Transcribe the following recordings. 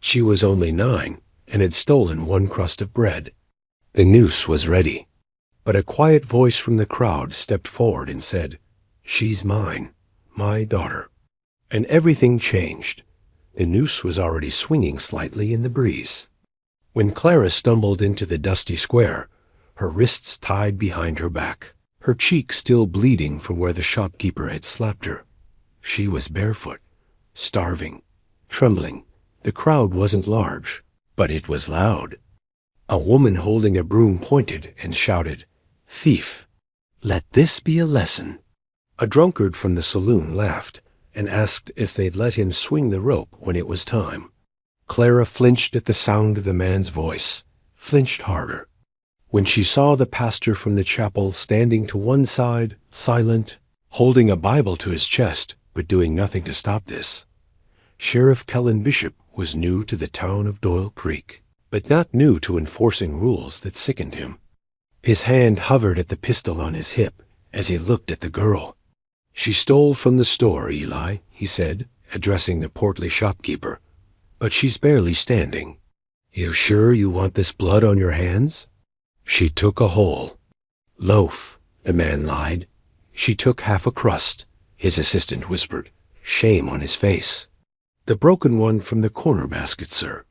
She was only 9 and had stolen 1 crust of bread. The noose was ready. But a quiet voice from the crowd stepped forward and said, "She's mine, my daughter." And everything changed. The noose was already swinging slightly in the breeze. When Clara stumbled into the dusty square, her wrists tied behind her back, her cheek still bleeding from where the shopkeeper had slapped her. She was barefoot, starving, trembling. The crowd wasn't large, but it was loud. A woman holding a broom pointed and shouted, "Thief, let this be a lesson." A drunkard from the saloon laughed and asked if they'd let him swing the rope when it was time. Clara flinched at the sound of the man's voice, flinched harder. When she saw the pastor from the chapel standing to one side, silent, holding a Bible to his chest, but doing nothing to stop this. Sheriff Kellen Bishop was new to the town of Doyle Creek, but not new to enforcing rules that sickened him. His hand hovered at the pistol on his hip as he looked at the girl. "She stole from the store, Eli," he said, addressing the portly shopkeeper, "but she's barely standing. You sure you want this blood on your hands?" "She took a whole loaf," the man lied. "She took half a crust," his assistant whispered, shame on his face. "The broken one from the corner basket, sir.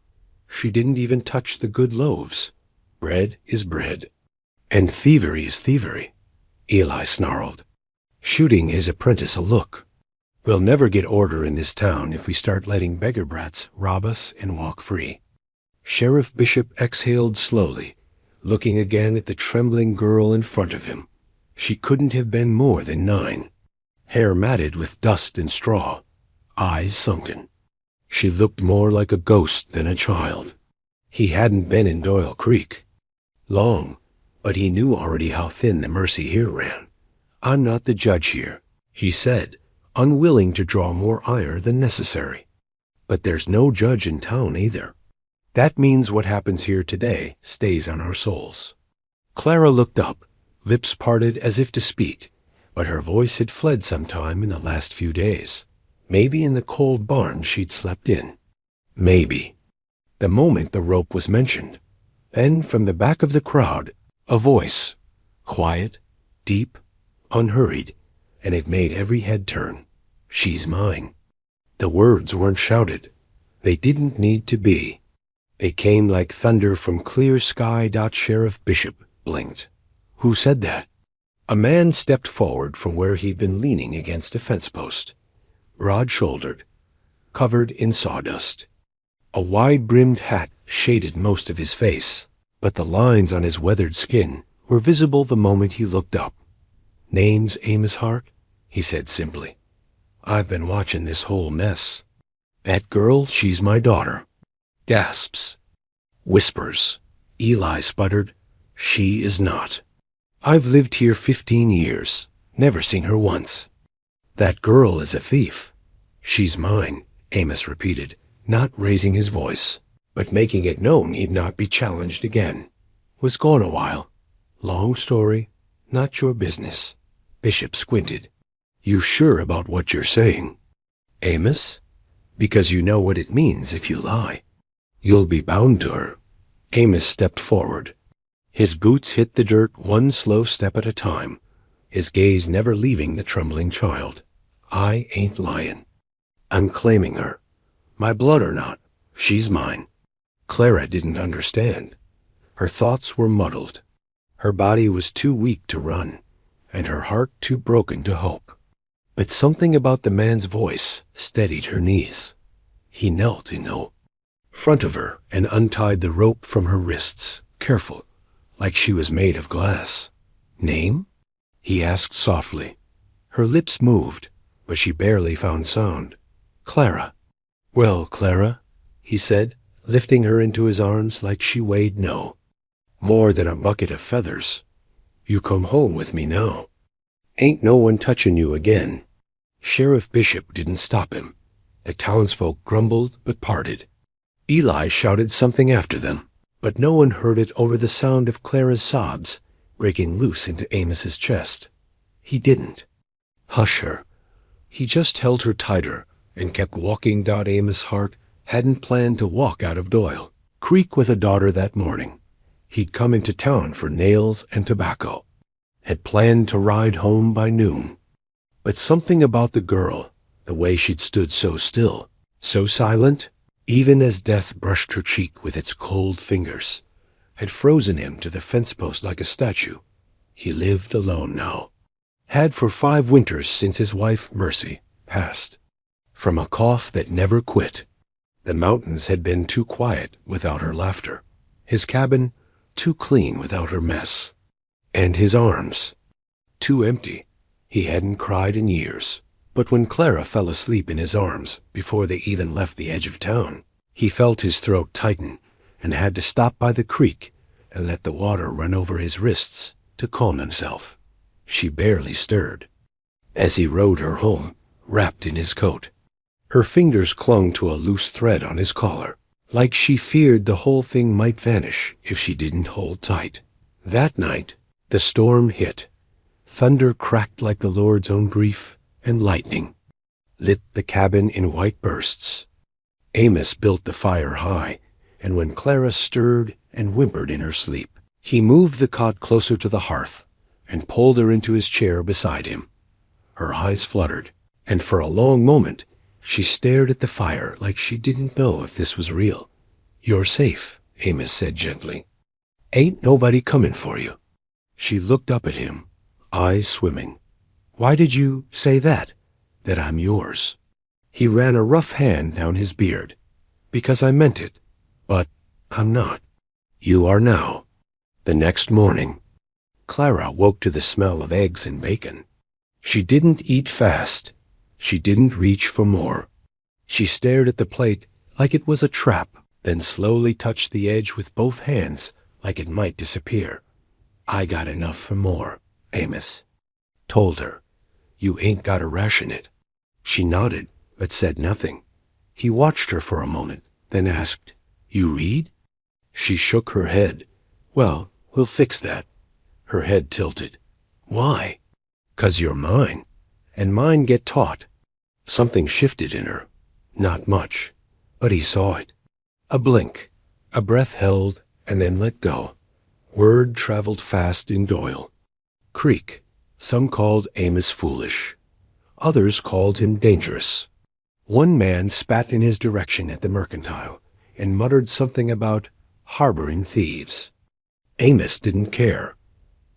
She didn't even touch the good loaves. Bread is bread." "And thievery is thievery," Eli snarled, shooting his apprentice a look. "We'll never get order in this town if we start letting beggar brats rob us and walk free." Sheriff Bishop exhaled slowly, looking again at the trembling girl in front of him. She couldn't have been more than 9. Hair matted with dust and straw, eyes sunken. She looked more like a ghost than a child. He hadn't been in Doyle Creek long, but he knew already how thin the mercy here ran. "I'm not the judge here," he said, unwilling to draw more ire than necessary. "But there's no judge in town either. That means what happens here today stays on our souls." Clara looked up, lips parted as if to speak, but her voice had fled sometime in the last few days. Maybe in the cold barn she'd slept in. Maybe. The moment the rope was mentioned, then from the back of the crowd, a voice, quiet, deep, unhurried, and it made every head turn. "She's mine." The words weren't shouted. They didn't need to be. They came like thunder from clear sky. Sheriff Bishop blinked. "Who said that?" A man stepped forward from where he'd been leaning against a fence post, broad-shouldered, covered in sawdust. A wide-brimmed hat shaded most of his face, but the lines on his weathered skin were visible the moment he looked up. "Name's Amos Hart," he said simply. "I've been watching this whole mess. That girl, she's my daughter." Gasps. Whispers. Eli sputtered, "She is not. I've lived here 15 years, never seen her once." "That girl is a thief." "She's mine," Amos repeated, not raising his voice, but making it known he'd not be challenged again. "Was gone a while. Long story, not your business." Bishop squinted. "You sure about what you're saying?" "Amos? Because you know what it means if you lie. You'll be bound to her." Amos stepped forward. His boots hit the dirt one slow step at a time, his gaze never leaving the trembling child. "I ain't lying. I'm claiming her. My blood or not, she's mine." Clara didn't understand. Her thoughts were muddled. Her body was too weak to run, and her heart too broken to hope. But something about the man's voice steadied her knees. He knelt in front of her and untied the rope from her wrists, careful, like she was made of glass. "Name?" he asked softly. Her lips moved, but she barely found sound. "Clara." "Well, Clara," he said, lifting her into his arms like she weighed more than a bucket of feathers. "You come home with me now. Ain't no one touching you again." Sheriff Bishop didn't stop him. The townsfolk grumbled but parted. Eli shouted something after them, but no one heard it over the sound of Clara's sobs breaking loose into Amos's chest. He didn't. Hush her. He just held her tighter and kept walking. Amos Hart hadn't planned to walk out of Doyle Creek with a daughter that morning. He'd come into town for nails and tobacco, had planned to ride home by noon. But something about the girl, the way she'd stood so still, so silent, even as death brushed her cheek with its cold fingers, had frozen him to the fence post like a statue. He lived alone now. Had for 5 winters since his wife, Mercy, passed. From a cough that never quit. The mountains had been too quiet without her laughter. His cabin too clean without her mess. And his arms too empty. He hadn't cried in years. But when Clara fell asleep in his arms before they even left the edge of town, he felt his throat tighten and had to stop by the creek and let the water run over his wrists to calm himself. She barely stirred. As he rode her home, wrapped in his coat, her fingers clung to a loose thread on his collar, like she feared the whole thing might vanish if she didn't hold tight. That night, the storm hit. Thunder cracked like the Lord's own grief, and lightning lit the cabin in white bursts. Amos built the fire high, and when Clara stirred and whimpered in her sleep, he moved the cot closer to the hearth and pulled her into his chair beside him. Her eyes fluttered, and for a long moment she stared at the fire like she didn't know if this was real. "You're safe," Amos said gently. "Ain't nobody coming for you." She looked up at him, eyes swimming. "Why did you say that? That I'm yours?" He ran a rough hand down his beard. "Because I meant it. But I'm not. You are now." The next morning, Clara woke to the smell of eggs and bacon. She didn't eat fast. She didn't reach for more. She stared at the plate like it was a trap, then slowly touched the edge with both hands like it might disappear. "I got enough for more," Amos told her. "You ain't got to ration it." She nodded, but said nothing. He watched her for a moment, then asked, "You read?" She shook her head. "Well, we'll fix that." Her head tilted. "Why?" "'Cause you're mine, and mine get taught." Something shifted in her. Not much, but he saw it. A blink, a breath held and then let go. Word traveled fast in Doyle Creek. Some called Amos foolish. Others called him dangerous. One man spat in his direction at the mercantile and muttered something about harboring thieves. Amos didn't care.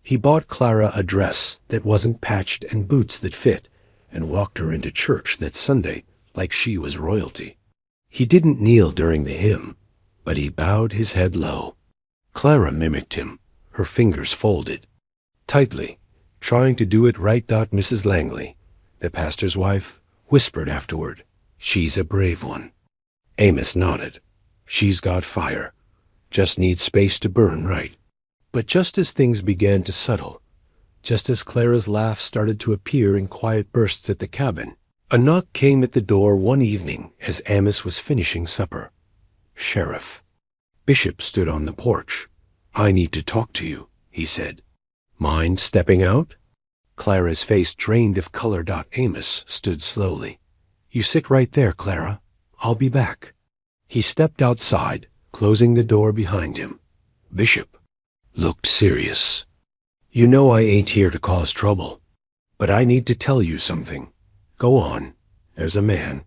He bought Clara a dress that wasn't patched and boots that fit, and walked her into church that Sunday like she was royalty. He didn't kneel during the hymn, but he bowed his head low. Clara mimicked him, her fingers folded tightly, trying to do it right. Mrs. Langley, the pastor's wife, whispered afterward, "She's a brave one." Amos nodded. "She's got fire. Just needs space to burn right." But just as things began to settle, just as Clara's laugh started to appear in quiet bursts at the cabin, a knock came at the door one evening as Amos was finishing supper. Sheriff. Bishop stood on the porch. "I need to talk to you," he said. "Mind stepping out?" Clara's face drained of color. Amos stood slowly. "You sit right there, Clara. I'll be back." He stepped outside, closing the door behind him. Bishop looked serious. "You know I ain't here to cause trouble, but I need to tell you something." "Go on." "There's a man.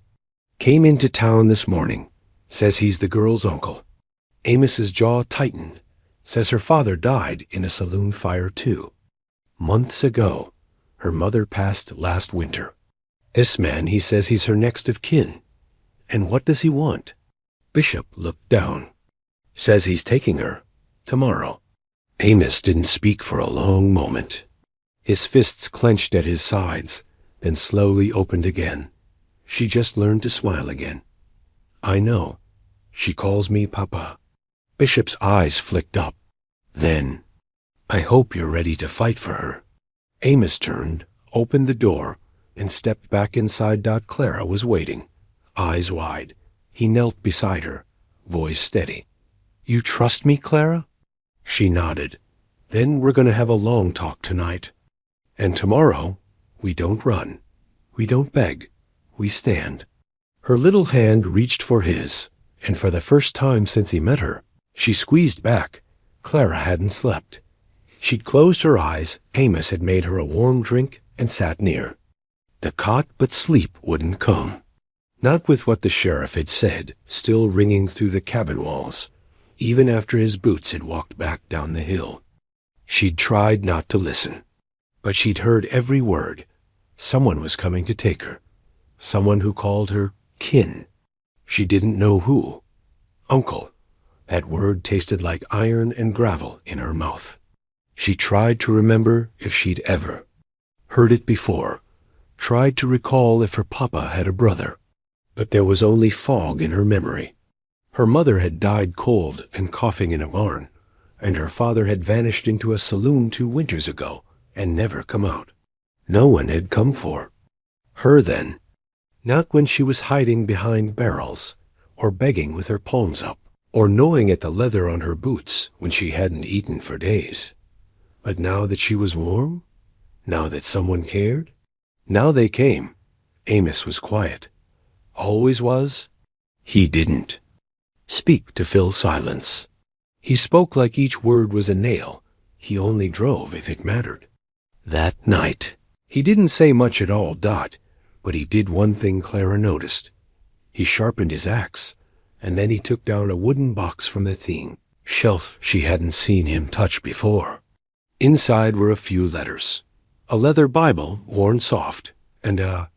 Came into town this morning. Says he's the girl's uncle." Amos's jaw tightened. "Says her father died in a saloon fire too. Months ago. Her mother passed last winter. This man, he says he's her next of kin. And what does he want?" Bishop looked down. "Says he's taking her tomorrow." Amos didn't speak for a long moment. His fists clenched at his sides, then slowly opened again. She just learned to smile again. "I know. She calls me Papa." Bishop's eyes flicked up. Then, "I hope you're ready to fight for her." Amos turned, opened the door, and stepped back inside. Clara was waiting, eyes wide. He knelt beside her, voice steady. "You trust me, Clara?" She nodded. "Then we're going to have a long talk tonight. And tomorrow, we don't run. We don't beg. We stand." Her little hand reached for his, and for the first time since he met her, she squeezed back. Clara hadn't slept. She'd closed her eyes, Amos had made her a warm drink, and sat near. The cot, but sleep wouldn't come. Not with what the sheriff had said, still ringing through the cabin walls, even after his boots had walked back down the hill. She'd tried not to listen, but she'd heard every word. Someone was coming to take her. Someone who called her kin. She didn't know who. Uncle. That word tasted like iron and gravel in her mouth. She tried to remember if she'd ever heard it before, tried to recall if her papa had a brother. But there was only fog in her memory. Her mother had died cold and coughing in a barn, and her father had vanished into a saloon 2 winters ago and never come out. No one had come for her then. Not when she was hiding behind barrels, or begging with her palms up, or gnawing at the leather on her boots when she hadn't eaten for days. But now that she was warm, now that someone cared, now they came. Amos was quiet. Always was. He didn't speak to fill silence. He spoke like each word was a nail. He only drove if it mattered. That night, he didn't say much at all, but he did one thing Clara noticed. He sharpened his axe, and then he took down a wooden box from the thing shelf she hadn't seen him touch before. Inside were a few letters, a leather Bible worn soft, and a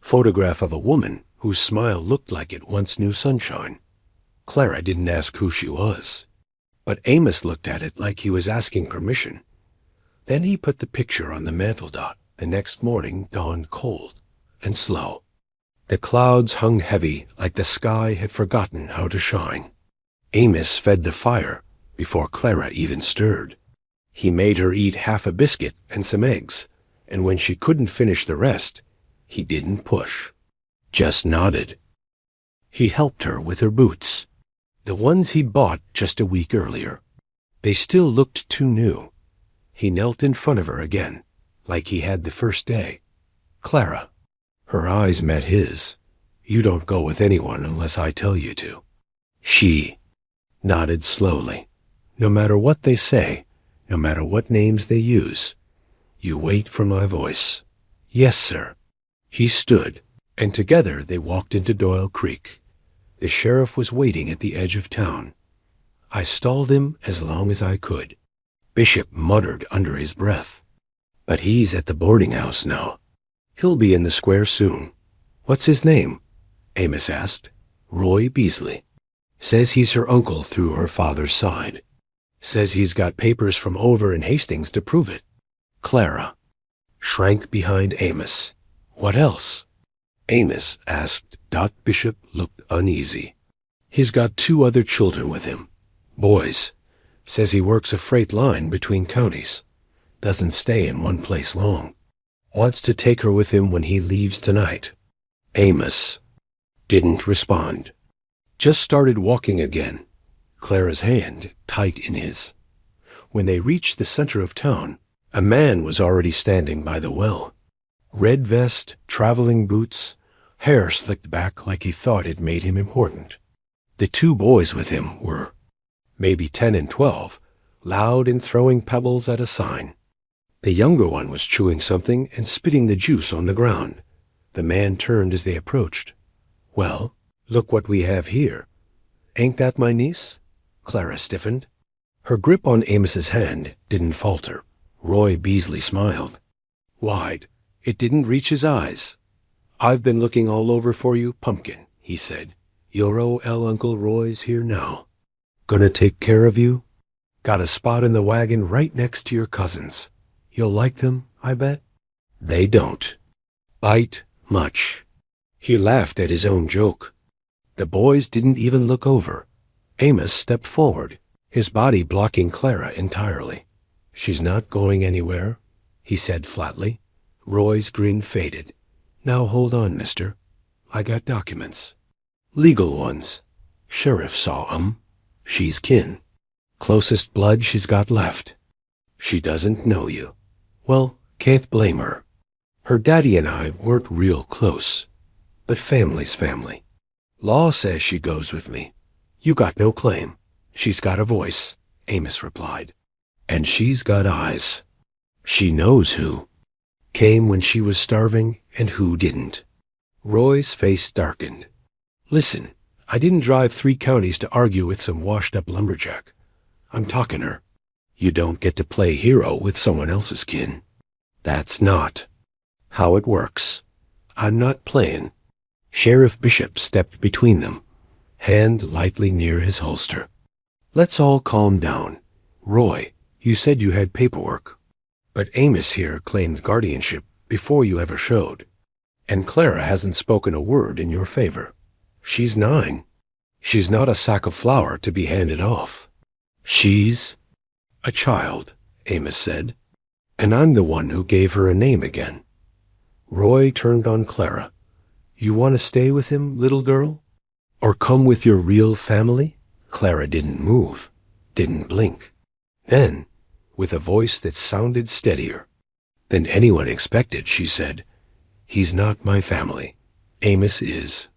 photograph of a woman whose smile looked like it once knew sunshine. Clara didn't ask who she was, but Amos looked at it like he was asking permission. Then he put the picture on the mantel. The next morning dawned cold and slow. The clouds hung heavy like the sky had forgotten how to shine. Amos fed the fire before Clara even stirred. He made her eat half a biscuit and some eggs, and when she couldn't finish the rest, he didn't push, just nodded. He helped her with her boots, the ones he'd bought just a week earlier. They still looked too new. He knelt in front of her again, like he had the first day. Clara. Her eyes met his. You don't go with anyone unless I tell you to. She nodded slowly. No matter what they say, no matter what names they use, you wait for my voice. Yes, sir. He stood, and together they walked into Doyle Creek. The sheriff was waiting at the edge of town. I stalled him as long as I could. Bishop muttered under his breath. But he's at the boarding house now. He'll be in the square soon. What's his name? Amos asked. Roy Beasley. Says he's her uncle through her father's side. Says he's got papers from over in Hastings to prove it. Clara shrank behind Amos. What else? Amos asked. Bishop looked uneasy. He's got 2 other children with him. Boys. Says he works a freight line between counties. Doesn't stay in one place long. Wants to take her with him when he leaves tonight. Amos didn't respond. Just started walking again, Clara's hand tight in his. When they reached the center of town, a man was already standing by the well. Red vest, traveling boots, hair slicked back like he thought it made him important. The 2 boys with him were maybe 10 and 12, loud and throwing pebbles at a sign. The younger one was chewing something and spitting the juice on the ground. The man turned as they approached. Well, look what we have here. Ain't that my niece? Clara stiffened. Her grip on Amos's hand didn't falter. Roy Beasley smiled. Wide. It didn't reach his eyes. I've been looking all over for you, Pumpkin, he said. Your O.L. Uncle Roy's here now. Gonna take care of you? Got a spot in the wagon right next to your cousins. You'll like them, I bet? They don't bite much. He laughed at his own joke. The boys didn't even look over. Amos stepped forward, his body blocking Clara entirely. She's not going anywhere, he said flatly. Roy's grin faded. Now hold on, mister. I got documents. Legal ones. Sheriff saw 'em. She's kin. Closest blood she's got left. She doesn't know you. Well, can't blame her. Her daddy and I weren't real close, but family's family. Law says she goes with me. You got no claim. She's got a voice, Amos replied. And she's got eyes. She knows who came when she was starving and who didn't. Roy's face darkened. Listen, I didn't drive 3 counties to argue with some washed-up lumberjack. I'm talking her. You don't get to play hero with someone else's kin. That's not how it works. I'm not playing. Sheriff Bishop stepped between them, hand lightly near his holster. Let's all calm down. Roy, you said you had paperwork. But Amos here claimed guardianship before you ever showed. And Clara hasn't spoken a word in your favor. She's 9. She's not a sack of flour to be handed off. She's a child, Amos said. And I'm the one who gave her a name again. Roy turned on Clara. You want to stay with him, little girl? Or come with your real family? Clara didn't move, didn't blink. Then, with a voice that sounded steadier than anyone expected, she said, He's not my family. Amos is.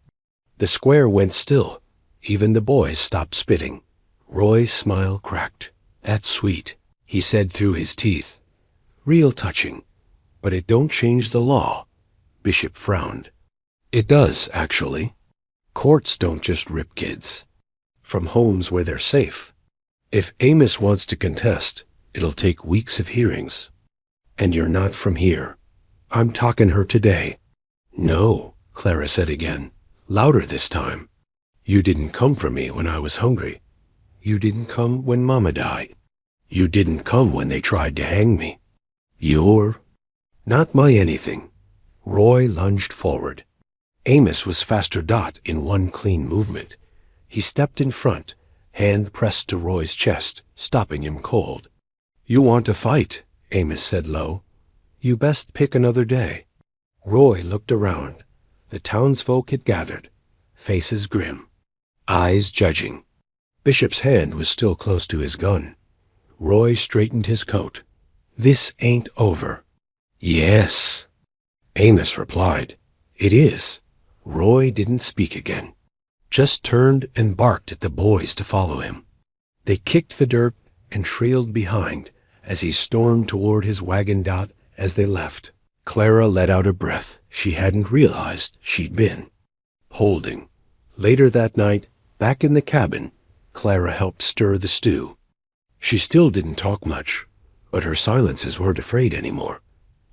The square went still. Even the boys stopped spitting. Roy's smile cracked. That's sweet, he said through his teeth. Real touching. But it don't change the law. Bishop frowned. It does, actually. Courts don't just rip kids from homes where they're safe. If Amos wants to contest, it'll take weeks of hearings. And you're not from here. I'm talking her today. No, Clara said again, louder this time. You didn't come for me when I was hungry. You didn't come when Mama died. You didn't come when they tried to hang me. You're not my anything. Roy lunged forward. Amos was faster dot in one clean movement. He stepped in front, hand pressed to Roy's chest, stopping him cold. You want to fight, Amos said low. You best pick another day. Roy looked around. The townsfolk had gathered, faces grim, eyes judging. Bishop's hand was still close to his gun. Roy straightened his coat. This ain't over. Yes, Amos replied. It is. Roy didn't speak again, just turned and barked at the boys to follow him. They kicked the dirt and trailed behind as he stormed toward his wagon dot as they left. Clara let out a breath she hadn't realized she'd been holding. Later that night, back in the cabin, Clara helped stir the stew. She still didn't talk much, but her silences weren't afraid anymore.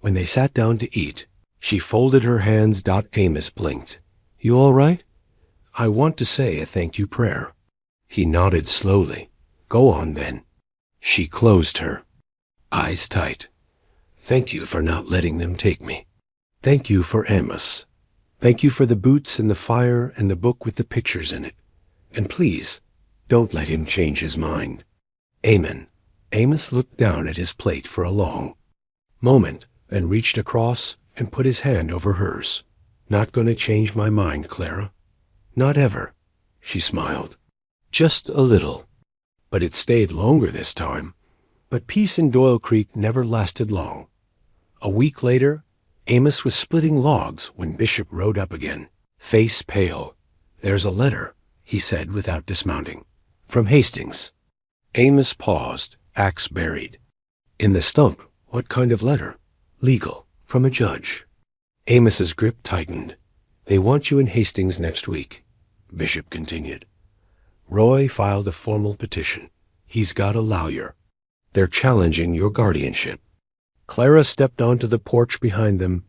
When they sat down to eat, she folded her hands. Amos blinked. You all right? I want to say a thank you prayer. He nodded slowly. Go on then. She closed her eyes tight. Thank you for not letting them take me. Thank you for Amos. Thank you for the boots and the fire and the book with the pictures in it. And please, don't let him change his mind. Amen. Amos looked down at his plate for a long moment and reached across and put his hand over hers. Not going to change my mind, Clara. Not ever, she smiled. Just a little. But it stayed longer this time. But peace in Doyle Creek never lasted long. A week later, Amos was splitting logs when Bishop rode up again, face pale. There's a letter, he said without dismounting. From Hastings. Amos paused, axe buried. In the stump, what kind of letter? Legal, from a judge. Amos's grip tightened. They want you in Hastings next week, Bishop continued. Roy filed a formal petition. He's got a lawyer. They're challenging your guardianship. Clara stepped onto the porch behind them.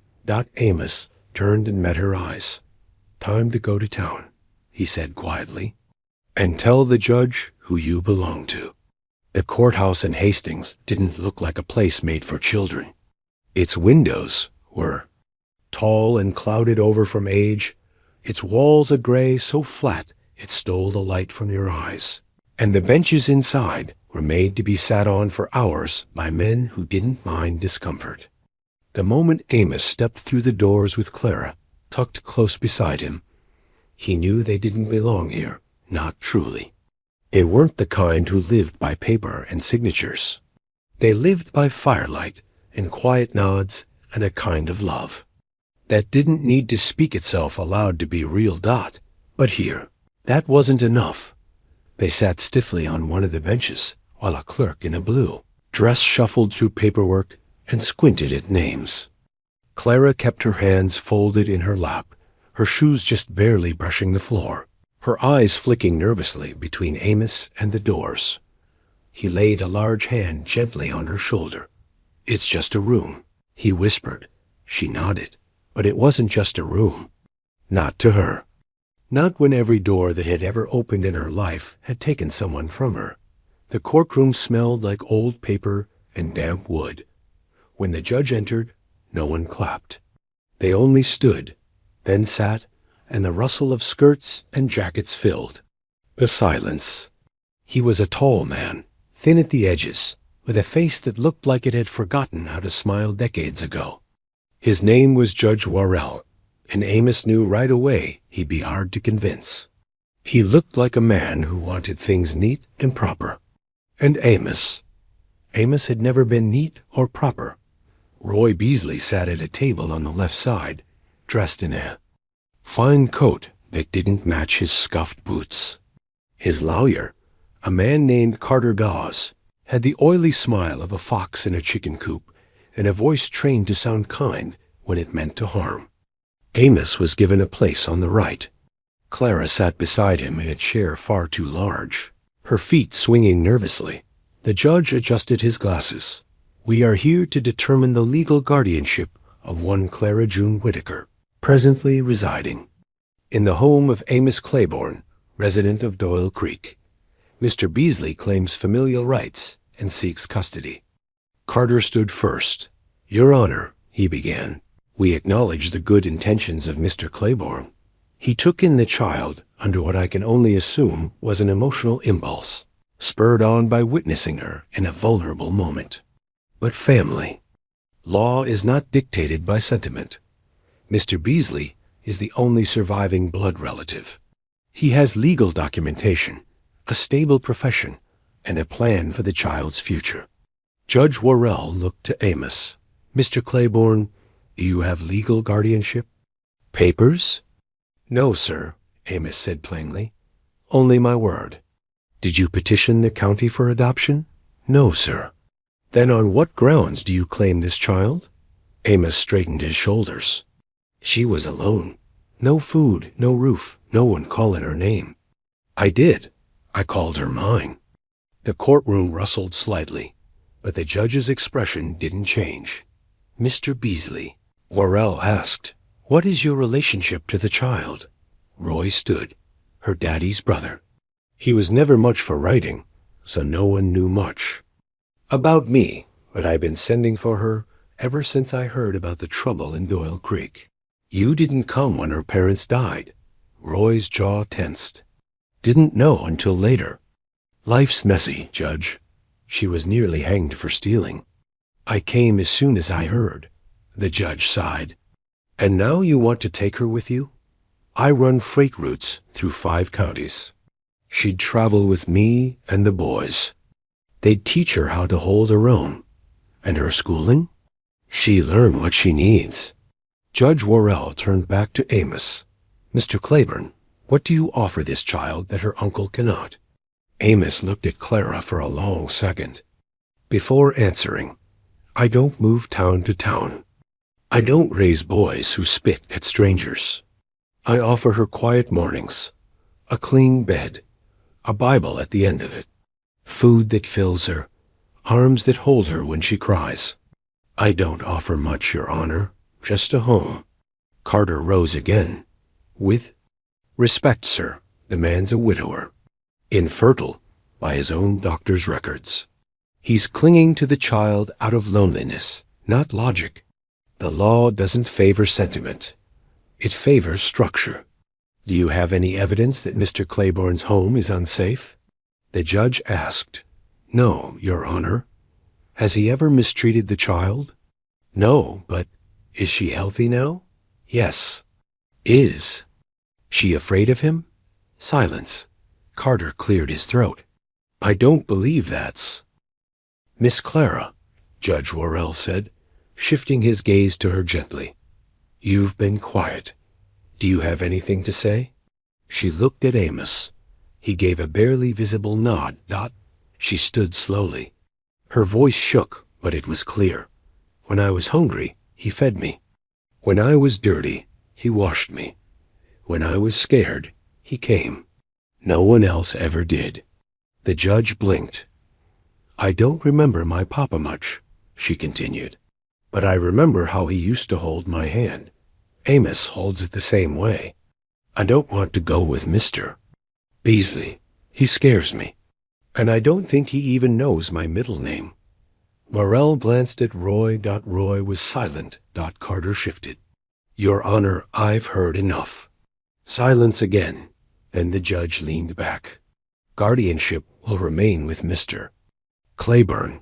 Amos turned and met her eyes. Time to go to town, he said quietly, and tell the judge who you belong to. The courthouse in Hastings didn't look like a place made for children. Its windows were tall and clouded over from age, its walls a gray so flat it stole the light from your eyes, and the benches inside were made to be sat on for hours by men who didn't mind discomfort. The moment Amos stepped through the doors with Clara, tucked close beside him, he knew they didn't belong here, not truly. They weren't the kind who lived by paper and signatures. They lived by firelight and quiet nods and a kind of love that didn't need to speak itself aloud to be real. But here, that wasn't enough. They sat stiffly on one of the benches, while a clerk in a blue dress shuffled through paperwork and squinted at names. Clara kept her hands folded in her lap, her shoes just barely brushing the floor, her eyes flicking nervously between Amos and the doors. He laid a large hand gently on her shoulder. "It's just a room," he whispered. She nodded. But it wasn't just a room. Not to her. Not when every door that had ever opened in her life had taken someone from her. The courtroom smelled like old paper and damp wood. When the judge entered, no one clapped. They only stood, then sat, and the rustle of skirts and jackets filled the silence. He was a tall man, thin at the edges, with a face that looked like it had forgotten how to smile decades ago. His name was Judge Worrell, and Amos knew right away he'd be hard to convince. He looked like a man who wanted things neat and proper. And Amos had never been neat or proper. Roy Beasley sat at a table on the left side, dressed in a fine coat that didn't match his scuffed boots. His lawyer, a man named Carter Gause, had the oily smile of a fox in a chicken coop and a voice trained to sound kind when it meant to harm. Amos was given a place on the right. Clara sat beside him in a chair far too large, her feet swinging nervously. The judge adjusted his glasses. "We are here to determine the legal guardianship of one Clara June Whitaker, presently residing in the home of Amos Claiborne, resident of Doyle Creek. Mr. Beasley claims familial rights and seeks custody." Carter stood first. "Your Honor," he began, "we acknowledge the good intentions of Mr. Claiborne. He took in the child under what I can only assume was an emotional impulse, spurred on by witnessing her in a vulnerable moment. But family. Law is not dictated by sentiment. Mr. Beasley is the only surviving blood relative. He has legal documentation, a stable profession, and a plan for the child's future." Judge Worrell looked to Amos. "Mr. Claiborne, do you have legal guardianship? Papers?" "No, sir," Amos said plainly. "Only my word." "Did you petition the county for adoption?" "No, sir." "Then on what grounds do you claim this child?" Amos straightened his shoulders. "She was alone. No food, no roof, no one calling her name. I did. I called her mine." The courtroom rustled slightly, but the judge's expression didn't change. "Mr. Beasley," Worrell asked, "what is your relationship to the child?" Roy stood, her daddy's brother. He was never much for writing, so no one knew much. "About me, but I've been sending for her ever since I heard about the trouble in Doyle Creek. You didn't come when her parents died." Roy's jaw tensed. "Didn't know until later. Life's messy, Judge. She was nearly hanged for stealing. I came as soon as I heard." The judge sighed. "And now you want to take her with you? I run freight routes through 5 counties. She'd travel with me and the boys. They'd teach her how to hold her own. And her schooling? She'll learn what she needs." Judge Worrell turned back to Amos. "Mr. Claiborne, what do you offer this child that her uncle cannot?" Amos looked at Clara for a long second. Before answering, "I don't move town to town. I don't raise boys who spit at strangers. I offer her quiet mornings, a clean bed, a Bible at the end of it, food that fills her, arms that hold her when she cries. I don't offer much, Your Honor, just a home." Carter rose again. "With respect, sir, the man's a widower. Infertile by his own doctor's records. He's clinging to the child out of loneliness, not logic. The law doesn't favor sentiment. It favors structure. Do you have any evidence that Mr. Claiborne's home is unsafe?" The judge asked. "No, Your Honor." "Has he ever mistreated the child?" "No, but is she healthy now?" "Yes." "Is she afraid of him?" Silence. Carter cleared his throat. "I don't believe that's—" "Miss Clara," Judge Worrell said, shifting his gaze to her gently. "You've been quiet. Do you have anything to say?" She looked at Amos. He gave a barely visible nod. She stood slowly. Her voice shook, but it was clear. When I was hungry, he fed me. When I was dirty, he washed me. When I was scared, he came. No one else ever did. The judge blinked. I don't remember my papa much, she continued, but I remember how he used to hold my hand. Amos holds it the same way. I don't want to go with Mr. Beasley. He scares me. And I don't think he even knows my middle name. Morrell glanced at Roy. Roy was silent. Carter shifted. Your Honor, I've heard enough. Silence again. Then the judge leaned back. Guardianship will remain with Mr. Claiborne.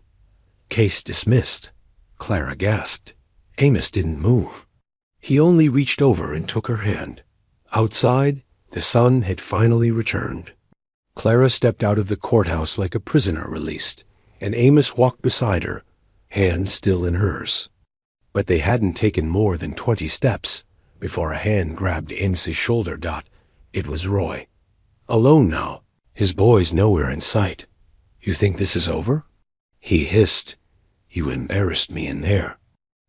Case dismissed. Clara gasped. Amos didn't move. He only reached over and took her hand. Outside, the sun had finally returned. Clara stepped out of the courthouse like a prisoner released, and Amos walked beside her, hand still in hers. But they hadn't taken more than 20 steps before a hand grabbed Amos's shoulder. It was Roy. Alone now, his boys nowhere in sight. You think this is over? He hissed. You embarrassed me in there.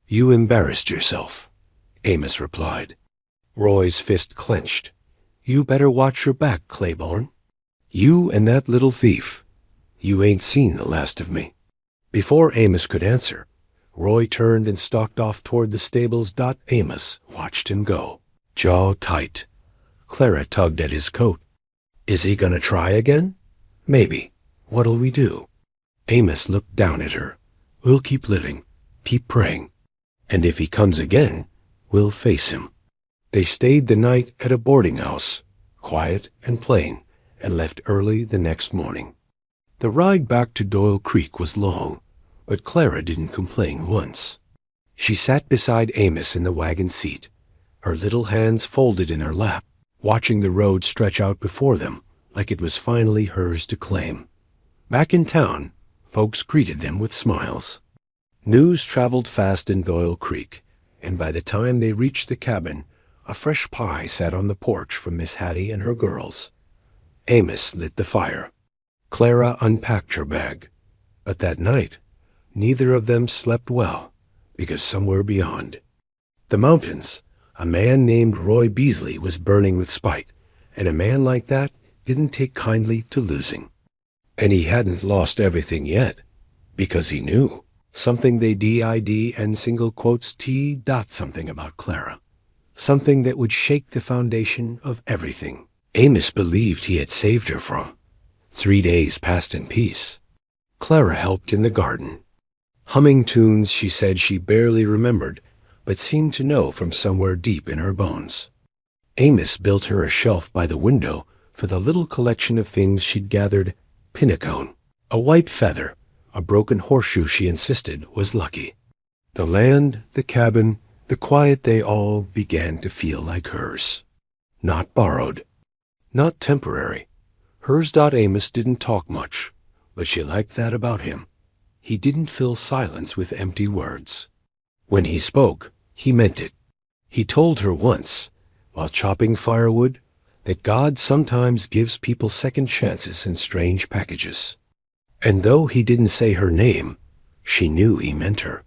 You embarrassed yourself, Amos replied. Roy's fist clenched. You better watch your back, Claiborne. You and that little thief. You ain't seen the last of me. Before Amos could answer, Roy turned and stalked off toward the stables. Amos watched him go, jaw tight. Clara tugged at his coat. Is he gonna try again? Maybe. What'll we do? Amos looked down at her. We'll keep living, keep praying. And if he comes again, we'll face him. They stayed the night at a boarding house, quiet and plain, and left early the next morning. The ride back to Doyle Creek was long, but Clara didn't complain once. She sat beside Amos in the wagon seat, her little hands folded in her lap, watching the road stretch out before them like it was finally hers to claim. Back in town, folks greeted them with smiles. News traveled fast in Doyle Creek, and by the time they reached the cabin, a fresh pie sat on the porch for Miss Hattie and her girls. Amos lit the fire. Clara unpacked her bag. But that night, neither of them slept well, because somewhere beyond the mountains, a man named Roy Beasley was burning with spite, and a man like that didn't take kindly to losing. And he hadn't lost everything yet, because he knew something they did and single quotes T. something about Clara. Something that would shake the foundation of everything Amos believed he had saved her from. 3 days passed in peace. Clara helped in the garden, humming tunes she said she barely remembered, but seemed to know from somewhere deep in her bones. Amos built her a shelf by the window for the little collection of things she'd gathered: pinnacone, a white feather, a broken horseshoe she insisted was lucky. The land, the cabin, the quiet, they all began to feel like hers. Not borrowed. Not temporary. Hers. Amos didn't talk much, but she liked that about him. He didn't fill silence with empty words. When he spoke, he meant it. He told her once, while chopping firewood, that God sometimes gives people second chances in strange packages. And though he didn't say her name, she knew he meant her.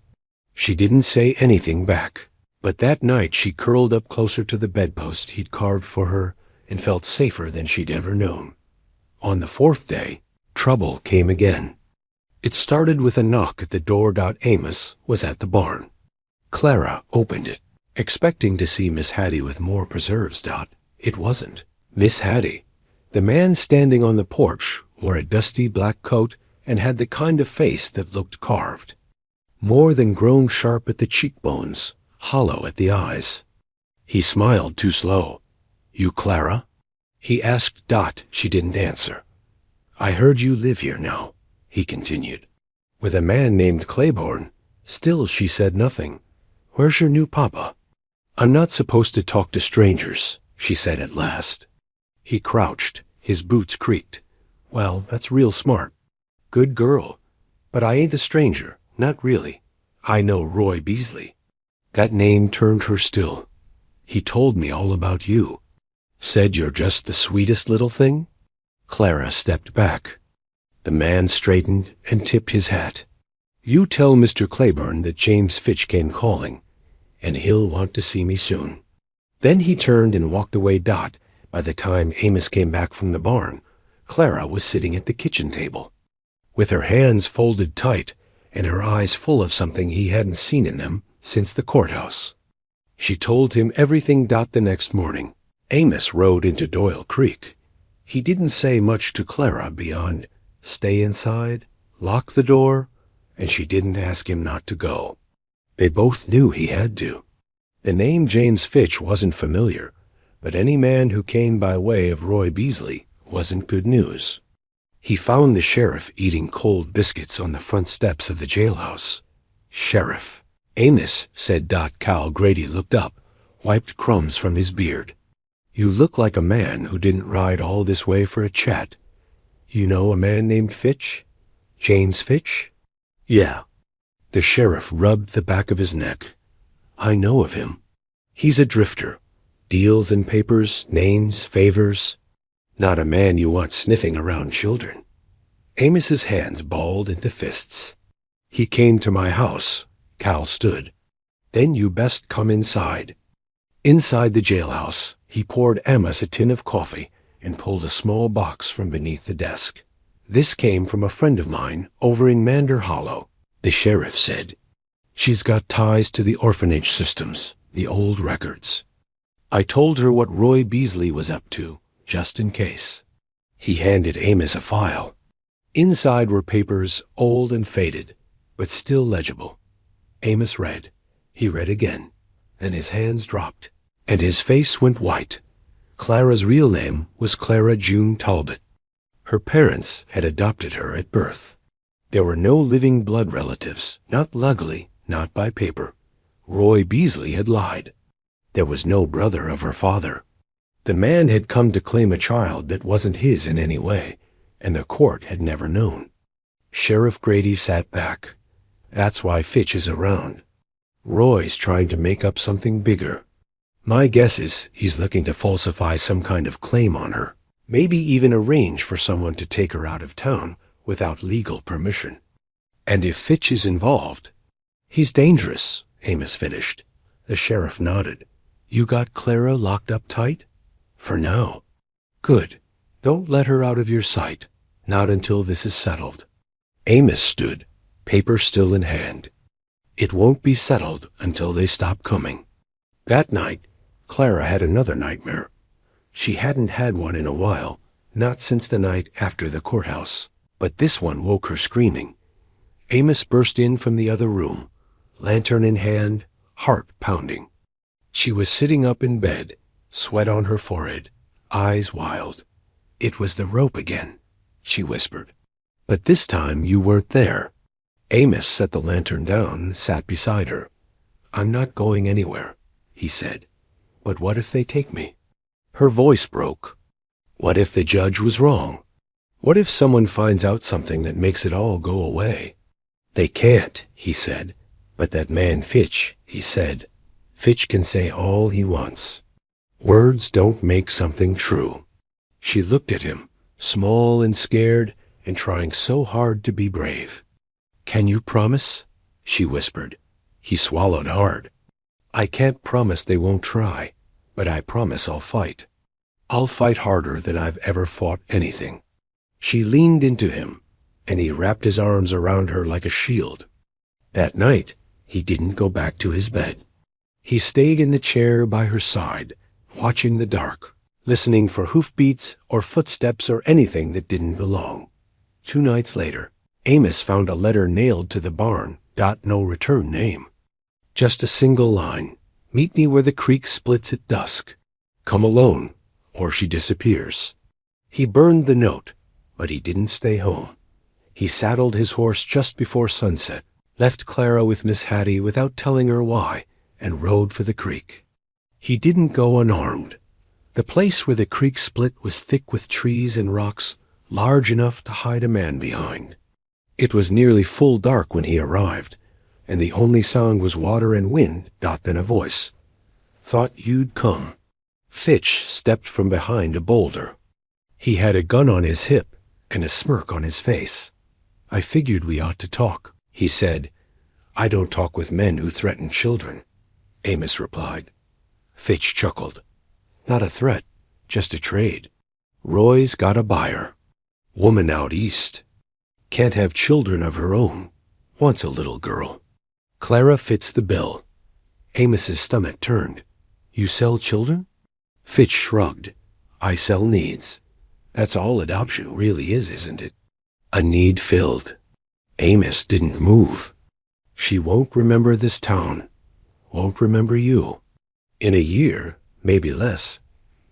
She didn't say anything back, but that night she curled up closer to the bedpost he'd carved for her and felt safer than she'd ever known. On the 4th day, trouble came again. It started with a knock at the door. Amos was at the barn. Clara opened it, expecting to see Miss Hattie with more preserves. It wasn't Miss Hattie. The man standing on the porch wore a dusty black coat and had the kind of face that looked carved. More than grown sharp at the cheekbones, hollow at the eyes. He smiled too slow. You Clara? He asked. She didn't answer. I heard you live here now, he continued. With a man named Claiborne. Still she said nothing. Where's your new papa? I'm not supposed to talk to strangers, she said at last. He crouched. His boots creaked. Well, that's real smart. Good girl. But I ain't a stranger, not really. I know Roy Beasley. That name turned her still. He told me all about you. Said you're just the sweetest little thing? Clara stepped back. The man straightened and tipped his hat. "You tell Mr. Claiborne that James Fitch came calling, and he'll want to see me soon." Then he turned and walked away. By the time Amos came back from the barn, Clara was sitting at the kitchen table, with her hands folded tight and her eyes full of something he hadn't seen in them since the courthouse. She told him everything. The next morning, Amos rode into Doyle Creek. He didn't say much to Clara beyond, "Stay inside, lock the door," and she didn't ask him not to go. They both knew he had to. The name James Fitch wasn't familiar, but any man who came by way of Roy Beasley wasn't good news. He found the sheriff eating cold biscuits on the front steps of the jailhouse. "Sheriff." "Amos," said Cal. Grady looked up, wiped crumbs from his beard. "You look like a man who didn't ride all this way for a chat. You know a man named Fitch? James Fitch?" "Yeah." The sheriff rubbed the back of his neck. "I know of him. He's a drifter. Deals in papers, names, favors. Not a man you want sniffing around children." Amos's hands balled into fists. "He came to my house." Cal stood. "Then you best come inside." Inside the jailhouse, he poured Amos a tin of coffee and pulled a small box from beneath the desk. "This came from a friend of mine over in Mander Hollow," the sheriff said. "She's got ties to the orphanage systems, the old records. I told her what Roy Beasley was up to, just in case." He handed Amos a file. Inside were papers, old and faded, but still legible. Amos read. He read again, and his hands dropped, and his face went white. Clara's real name was Clara June Talbot. Her parents had adopted her at birth. There were no living blood relatives, not legally, not by paper. Roy Beasley had lied. There was no brother of her father. The man had come to claim a child that wasn't his in any way, and the court had never known. Sheriff Grady sat back. "That's why Fitch is around. Roy's trying to make up something bigger. My guess is he's looking to falsify some kind of claim on her, maybe even arrange for someone to take her out of town without legal permission. And if Fitch is involved—" "He's dangerous," Amos finished. The sheriff nodded. "You got Clara locked up tight?" "For now." "Good. Don't let her out of your sight. Not until this is settled." Amos stood, paper still in hand. "It won't be settled until they stop coming." That night, Clara had another nightmare. She hadn't had one in a while, not since the night after the courthouse, but this one woke her screaming. Amos burst in from the other room, lantern in hand, heart pounding. She was sitting up in bed, sweat on her forehead, eyes wild. "It was the rope again," she whispered. "But this time you weren't there." Amos set the lantern down and sat beside her. "I'm not going anywhere," he said. "But what if they take me?" Her voice broke. "What if the judge was wrong? What if someone finds out something that makes it all go away?" "They can't," he said. "But that man Fitch," he said. "Fitch can say all he wants. Words don't make something true." She looked at him, small and scared, and trying so hard to be brave. "Can you promise?" she whispered. He swallowed hard. "I can't promise they won't try, but I promise I'll fight. I'll fight harder than I've ever fought anything." She leaned into him, and he wrapped his arms around her like a shield. That night, he didn't go back to his bed. He stayed in the chair by her side, watching the dark, listening for hoofbeats or footsteps or anything that didn't belong. 2 nights later, Amos found a letter nailed to the barn. No return name. Just a single line. "Meet me where the creek splits at dusk. Come alone, or she disappears." He burned the note, but he didn't stay home. He saddled his horse just before sunset, left Clara with Miss Hattie without telling her why, and rode for the creek. He didn't go unarmed. The place where the creek split was thick with trees and rocks, large enough to hide a man behind. It was nearly full dark when he arrived, and the only sound was water and wind, then a voice. "Thought you'd come." Fitch stepped from behind a boulder. He had a gun on his hip and a smirk on his face. "I figured we ought to talk," he said. "I don't talk with men who threaten children," Amos replied. Fitch chuckled. "Not a threat, just a trade. Roy's got a buyer. Woman out east. Can't have children of her own. Wants a little girl. Clara fits the bill." Amos's stomach turned. "You sell children?" Fitch shrugged. "I sell needs. That's all adoption really is, isn't it? A need filled." Amos didn't move. "She won't remember this town. Won't remember you. In a year, maybe less,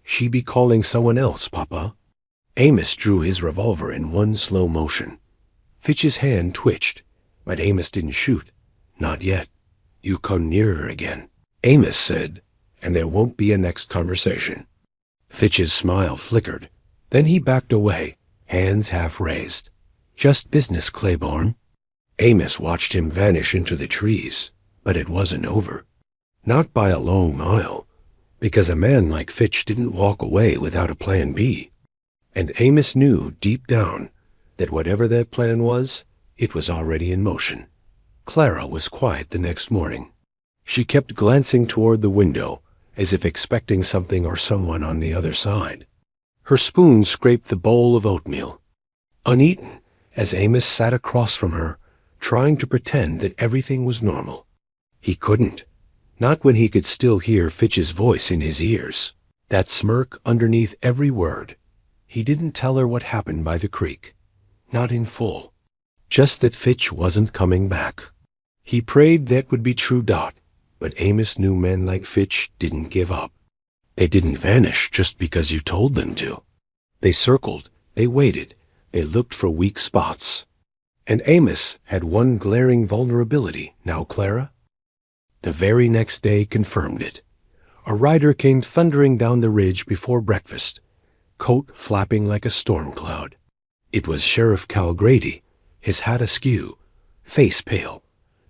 she be calling someone else, Papa." Amos drew his revolver in one slow motion. Fitch's hand twitched, but Amos didn't shoot. "Not yet. You come nearer again," Amos said, "and there won't be a next conversation." Fitch's smile flickered. Then he backed away, hands half raised. "Just business, Claiborne." Amos watched him vanish into the trees, but it wasn't over. Not by a long mile, because a man like Fitch didn't walk away without a plan B. And Amos knew deep down that whatever that plan was, it was already in motion. Clara was quiet the next morning. She kept glancing toward the window, as if expecting something or someone on the other side. Her spoon scraped the bowl of oatmeal. Uneaten, as Amos sat across from her, trying to pretend that everything was normal. He couldn't. Not when he could still hear Fitch's voice in his ears, that smirk underneath every word. He didn't tell her what happened by the creek. Not in full. Just that Fitch wasn't coming back. He prayed that would be true. But Amos knew men like Fitch didn't give up. They didn't vanish just because you told them to. They circled, they waited, they looked for weak spots. And Amos had one glaring vulnerability, now Clara. The very next day confirmed it. A rider came thundering down the ridge before breakfast, coat flapping like a storm cloud. It was Sheriff Cal Grady, his hat askew, face pale.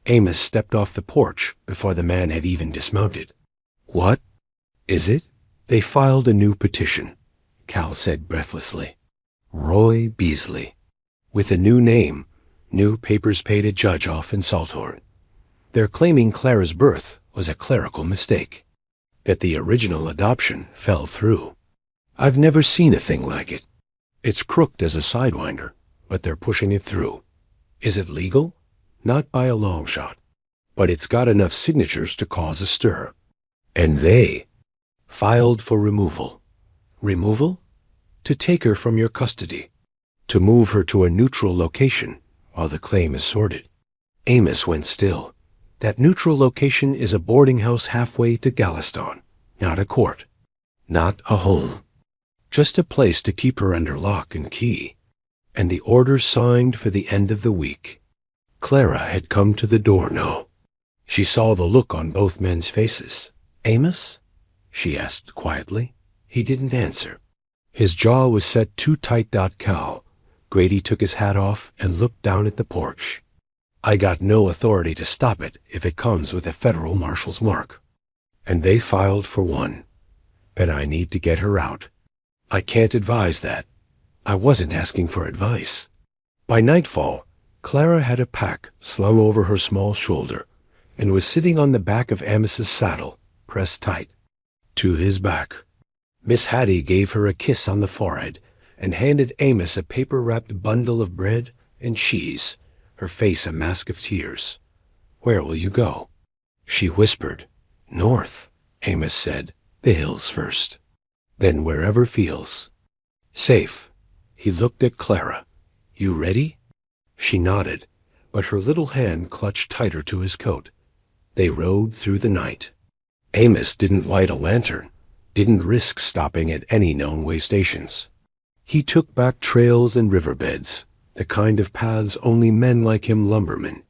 Amos stepped off the porch before the man had even dismounted. "What is it?" "They filed a new petition," Cal said breathlessly. "Roy Beasley. With a new name, new papers paid a judge off in Salthorn. They're claiming Clara's birth was a clerical mistake, that the original adoption fell through. I've never seen a thing like it. It's crooked as a sidewinder, but they're pushing it through. Is it legal? Not by a long shot. But it's got enough signatures to cause a stir. And they filed for removal." "Removal?" "To take her from your custody. To move her to a neutral location while the claim is sorted." Amos went still. That neutral location is a boarding house halfway to Galveston. Not a court. Not a home. Just a place to keep her under lock and key. And the order signed for the end of the week. Clara had come to the door now. She saw the look on both men's faces. "Amos?" she asked quietly. He didn't answer. His jaw was set too tight. Cal. Grady took his hat off and looked down at the porch. "I got no authority to stop it if it comes with a federal marshal's mark. And they filed for one. But I need to get her out. I can't advise that. I wasn't asking for advice." By nightfall, Clara had a pack slung over her small shoulder and was sitting on the back of Amos's saddle, pressed tight to his back. Miss Hattie gave her a kiss on the forehead and handed Amos a paper-wrapped bundle of bread and cheese, her face a mask of tears. "Where will you go?" She whispered. "North," Amos said. "The hills first. Then wherever feels safe." He looked at Clara. "You ready?" She nodded, but her little hand clutched tighter to his coat. They rode through the night. Amos didn't light a lantern, didn't risk stopping at any known way stations. He took back trails and riverbeds, the kind of paths only men like him lumbermen.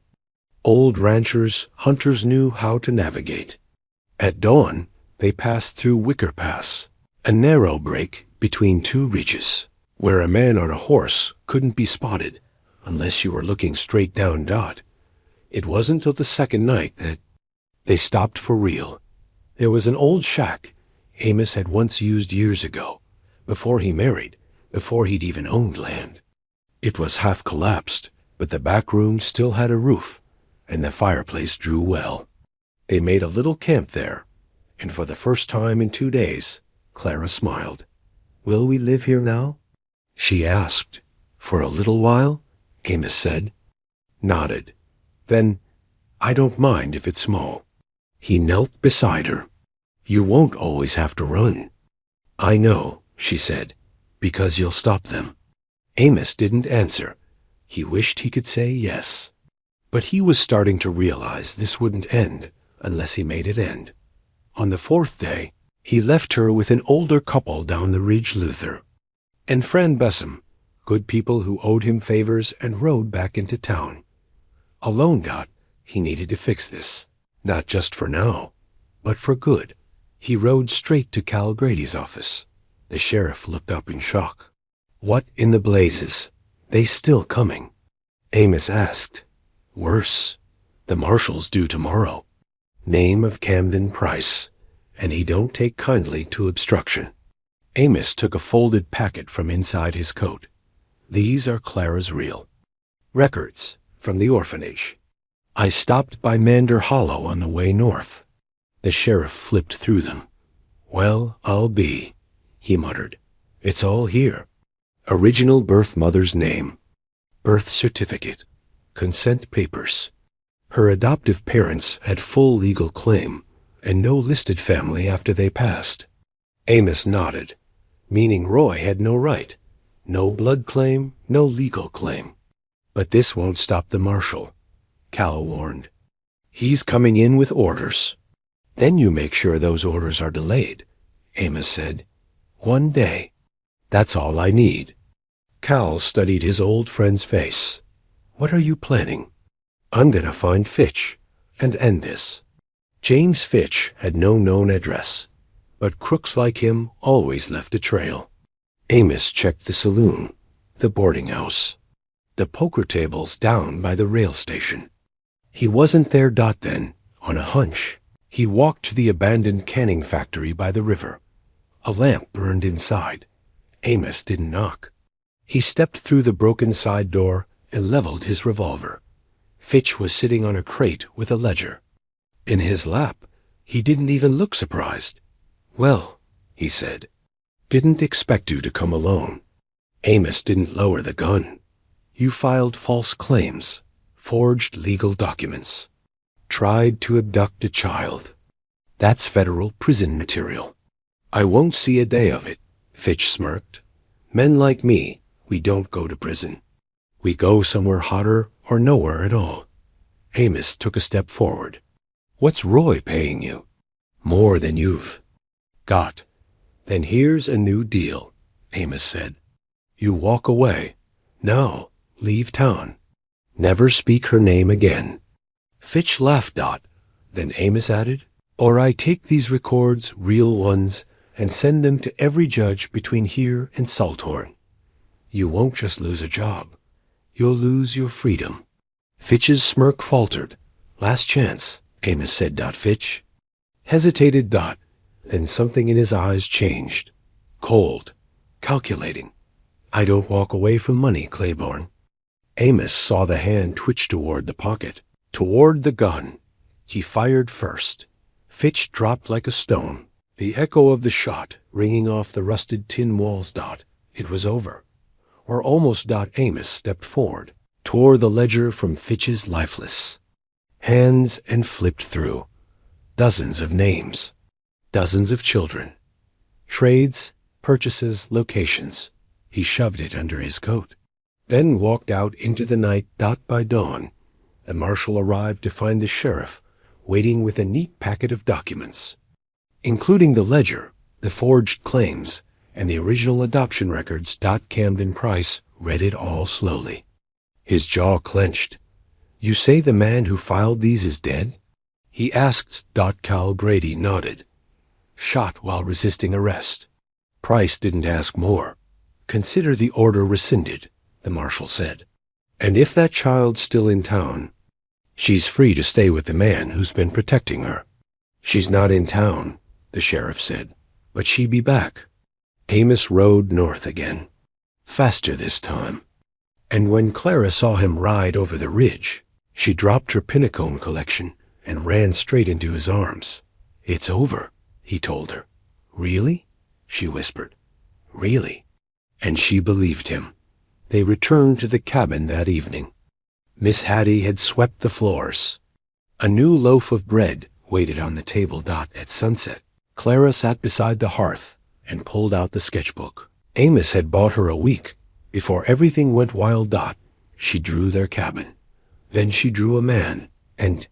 Old ranchers, hunters knew how to navigate. At dawn, they passed through Wicker Pass, a narrow break between two ridges, where a man on a horse couldn't be spotted unless you were looking straight down. It wasn't till the second night that they stopped for real. There was an old shack Amos had once used years ago, before he married, before he'd even owned land. It was half collapsed, but the back room still had a roof, and the fireplace drew well. They made a little camp there, and for the first time in 2 days, Clara smiled. "Will we live here now?" she asked. "For a little while," Amos said. Nodded. "Then, I don't mind if it's small." He knelt beside her. "You won't always have to run." "I know," she said, "because you'll stop them." Amos didn't answer. He wished he could say yes. But he was starting to realize this wouldn't end unless he made it end. On the 4th day, he left her with an older couple down the ridge Luther, and Fran Bessem, good people who owed him favors, and rode back into town. Alone, he needed to fix this, not just for now, but for good. He rode straight to Cal Grady's office. The sheriff looked up in shock. "What in the blazes? They still coming?" Amos asked. "Worse. The marshal's due tomorrow. Name of Camden Price, and he don't take kindly to obstruction." Amos took a folded packet from inside his coat. "These are Clara's real records from the orphanage. I stopped by Mander Hollow on the way north." The sheriff flipped through them. "Well, I'll be," he muttered. "It's all here. Original birth mother's name, birth certificate, consent papers. Her adoptive parents had full legal claim, and no listed family after they passed." Amos nodded, meaning Roy had no right. No blood claim, no legal claim. "But this won't stop the marshal," Cal warned. "He's coming in with orders." "Then you make sure those orders are delayed," Amos said. "1 day. That's all I need." Cal studied his old friend's face. "What are you planning?" "I'm gonna find Fitch and end this." James Fitch had no known address, but crooks like him always left a trail. Amos checked the saloon, the boarding house, the poker tables down by the rail station. He wasn't there then, on a hunch. He walked to the abandoned canning factory by the river. A lamp burned inside. Amos didn't knock. He stepped through the broken side door and leveled his revolver. Fitch was sitting on a crate with a ledger. In his lap, he didn't even look surprised. "Well," he said, "didn't expect you to come alone." Amos didn't lower the gun. "You filed false claims, forged legal documents, tried to abduct a child. That's federal prison material." "I won't see a day of it," Fitch smirked. "Men like me, we don't go to prison. We go somewhere hotter or nowhere at all." Amos took a step forward. "What's Roy paying you?" "More than you've got." "Then here's a new deal," Amos said. "You walk away. Now, leave town. Never speak her name again." Fitch laughed. Then Amos added, "Or I take these records, real ones, and send them to every judge between here and Salthorn. You won't just lose a job. You'll lose your freedom." Fitch's smirk faltered. "Last chance," Amos said. Fitch hesitated. Then something in his eyes changed. Cold, calculating. "I don't walk away from money, Claiborne." Amos saw the hand twitch toward the pocket, toward the gun. He fired first. Fitch dropped like a stone, the echo of the shot ringing off the rusted tin walls. It was over. Or almost. Amos stepped forward, tore the ledger from Fitch's lifeless hands, and flipped through. Dozens of names. Dozens of children. Trades, purchases, locations. He shoved it under his coat, then walked out into the night. By dawn, the marshal arrived to find the sheriff waiting with a neat packet of documents, including the ledger, the forged claims, and the original adoption records. Camden Price read it all slowly. His jaw clenched. "You say the man who filed these is dead?" he asked. Cal Grady nodded. "Shot while resisting arrest." Price didn't ask more. "Consider the order rescinded," the marshal said. "And if that child's still in town, she's free to stay with the man who's been protecting her." "She's not in town," the sheriff said, "but she be back." Amos rode north again. faster this time. And when Clara saw him ride over the ridge, she dropped her pinnacone collection and ran straight into his arms. "It's over," he told her. "Really?" she whispered. "Really." And she believed him. They returned to the cabin that evening. Miss Hattie had swept the floors. A new loaf of bread waited on the table. At sunset, Clara sat beside the hearth and pulled out the sketchbook. Amos had bought her a week. Before everything went wild. She drew their cabin. Then she drew a man and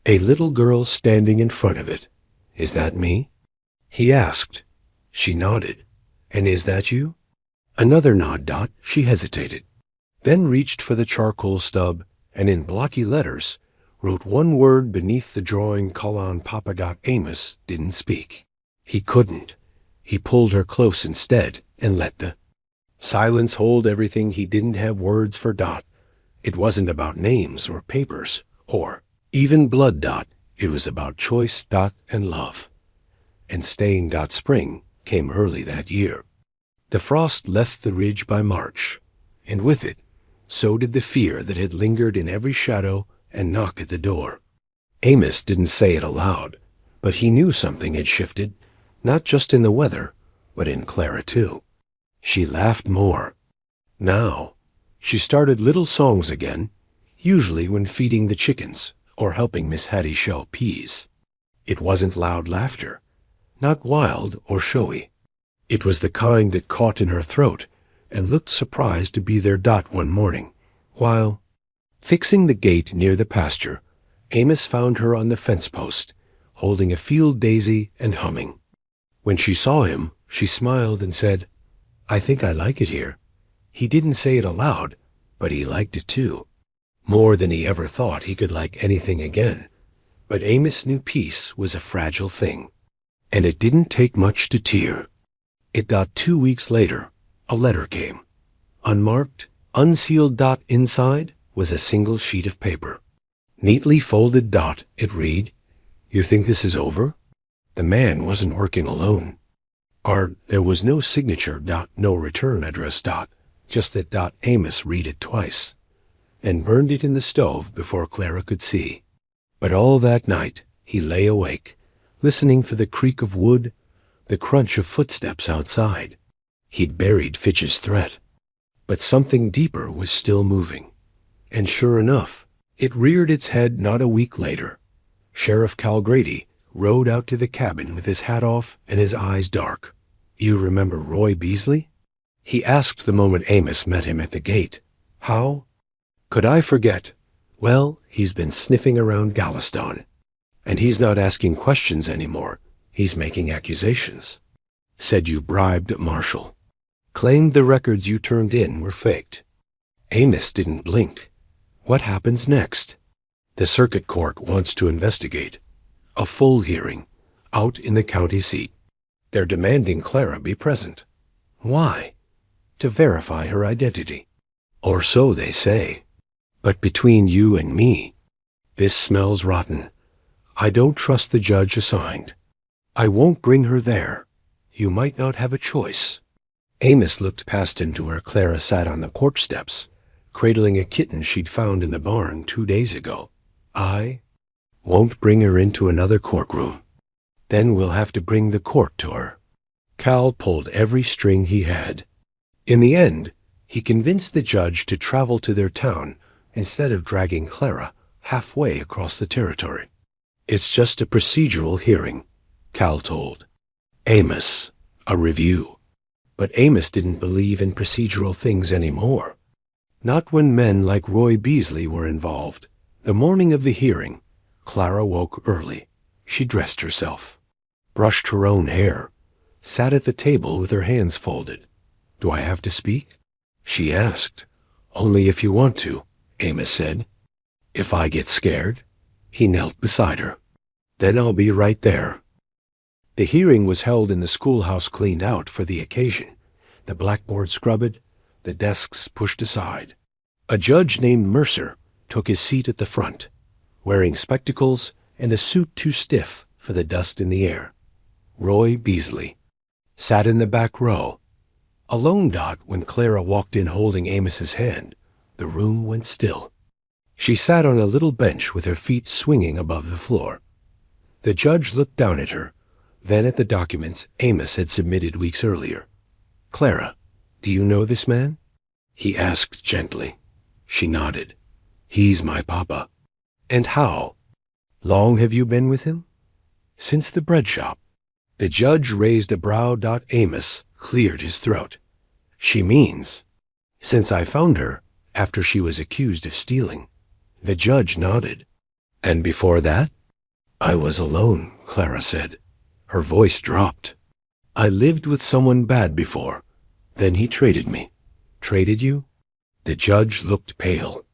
a little girl standing in front of it. "Is that me?" he asked. She nodded. "And is that you?" Another nod. She hesitated, then reached for the charcoal stub and in blocky letters wrote one word beneath the drawing colon papa. Amos didn't speak. He couldn't. He pulled her close instead and let the silence hold everything he didn't have words for. It wasn't about names or papers or even blood. It was about choice. And love. And staying. Spring came early that year. The frost left the ridge by March, and with it, so did the fear that had lingered in every shadow and knock at the door. Amos didn't say it aloud, but he knew something had shifted, not just in the weather, but in Clara too. She laughed more. Now, she started little songs again, usually when feeding the chickens or helping Miss Hattie shell peas. It wasn't loud laughter, not wild or showy. It was the kind that caught in her throat and looked surprised to be there. One morning, while fixing the gate near the pasture, Amos found her on the fence post, holding a field daisy and humming. When she saw him, she smiled and said, "I think I like it here." He didn't say it aloud, but he liked it too, more than he ever thought he could like anything again. But Amos knew peace was a fragile thing, and it didn't take much to tear. 2 weeks later, a letter came. Unmarked, unsealed. Inside was a single sheet of paper. Neatly folded. It read, "You think this is over?" The man wasn't working alone. There was no signature. No return address. Just that. Amos read it twice, and burned it in the stove before Clara could see. But all that night he lay awake, listening for the creak of wood, the crunch of footsteps outside. He'd buried Fitch's threat, but something deeper was still moving. And sure enough, it reared its head not a week later. Sheriff Calgrady rode out to the cabin with his hat off and his eyes dark. "You remember Roy Beasley?" he asked the moment Amos met him at the gate. "How could I forget? Well, he's been sniffing around Galveston, and he's not asking questions anymore. He's making accusations. Said you bribed Marshall. Claimed the records you turned in were faked." Amos didn't blink. "What happens next?" "The circuit court wants to investigate. A full hearing, out in the county seat. They're demanding Clara be present." "Why?" "To verify her identity. Or so they say. But between you and me, this smells rotten. I don't trust the judge assigned. I won't bring her there. You might not have a choice." Amos looked past him to where Clara sat on the porch steps, cradling a kitten she'd found in the barn 2 days ago. "I won't bring her into another courtroom. Then we'll have to bring the court to her." Cal pulled every string he had. In the end, he convinced the judge to travel to their town instead of dragging Clara halfway across the territory. "It's just a procedural hearing," Cal told Amos, "a review." But Amos didn't believe in procedural things anymore. Not when men like Roy Beasley were involved. The morning of the hearing, Clara woke early. She dressed herself, brushed her own hair, sat at the table with her hands folded. "Do I have to speak?" she asked. "Only if you want to," Amos said. "If I get scared?" He knelt beside her. "Then I'll be right there." The hearing was held in the schoolhouse cleaned out for the occasion, the blackboard scrubbed, the desks pushed aside. A judge named Mercer took his seat at the front, wearing spectacles and a suit too stiff for the dust in the air. Roy Beasley sat in the back row, Alone, when Clara walked in holding Amos's hand, the room went still. She sat on a little bench with her feet swinging above the floor. The judge looked down at her, then at the documents Amos had submitted weeks earlier. "Clara, do you know this man?" he asked gently. She nodded. "He's my papa." "And how? Long have you been with him?" "Since the bread shop." The judge raised a brow. Amos cleared his throat. "She means, since I found her after she was accused of stealing." The judge nodded. "And before that?" "I was alone," Clara said. Her voice dropped. "I lived with someone bad before. Then he traded me." "Traded you?" The judge looked pale.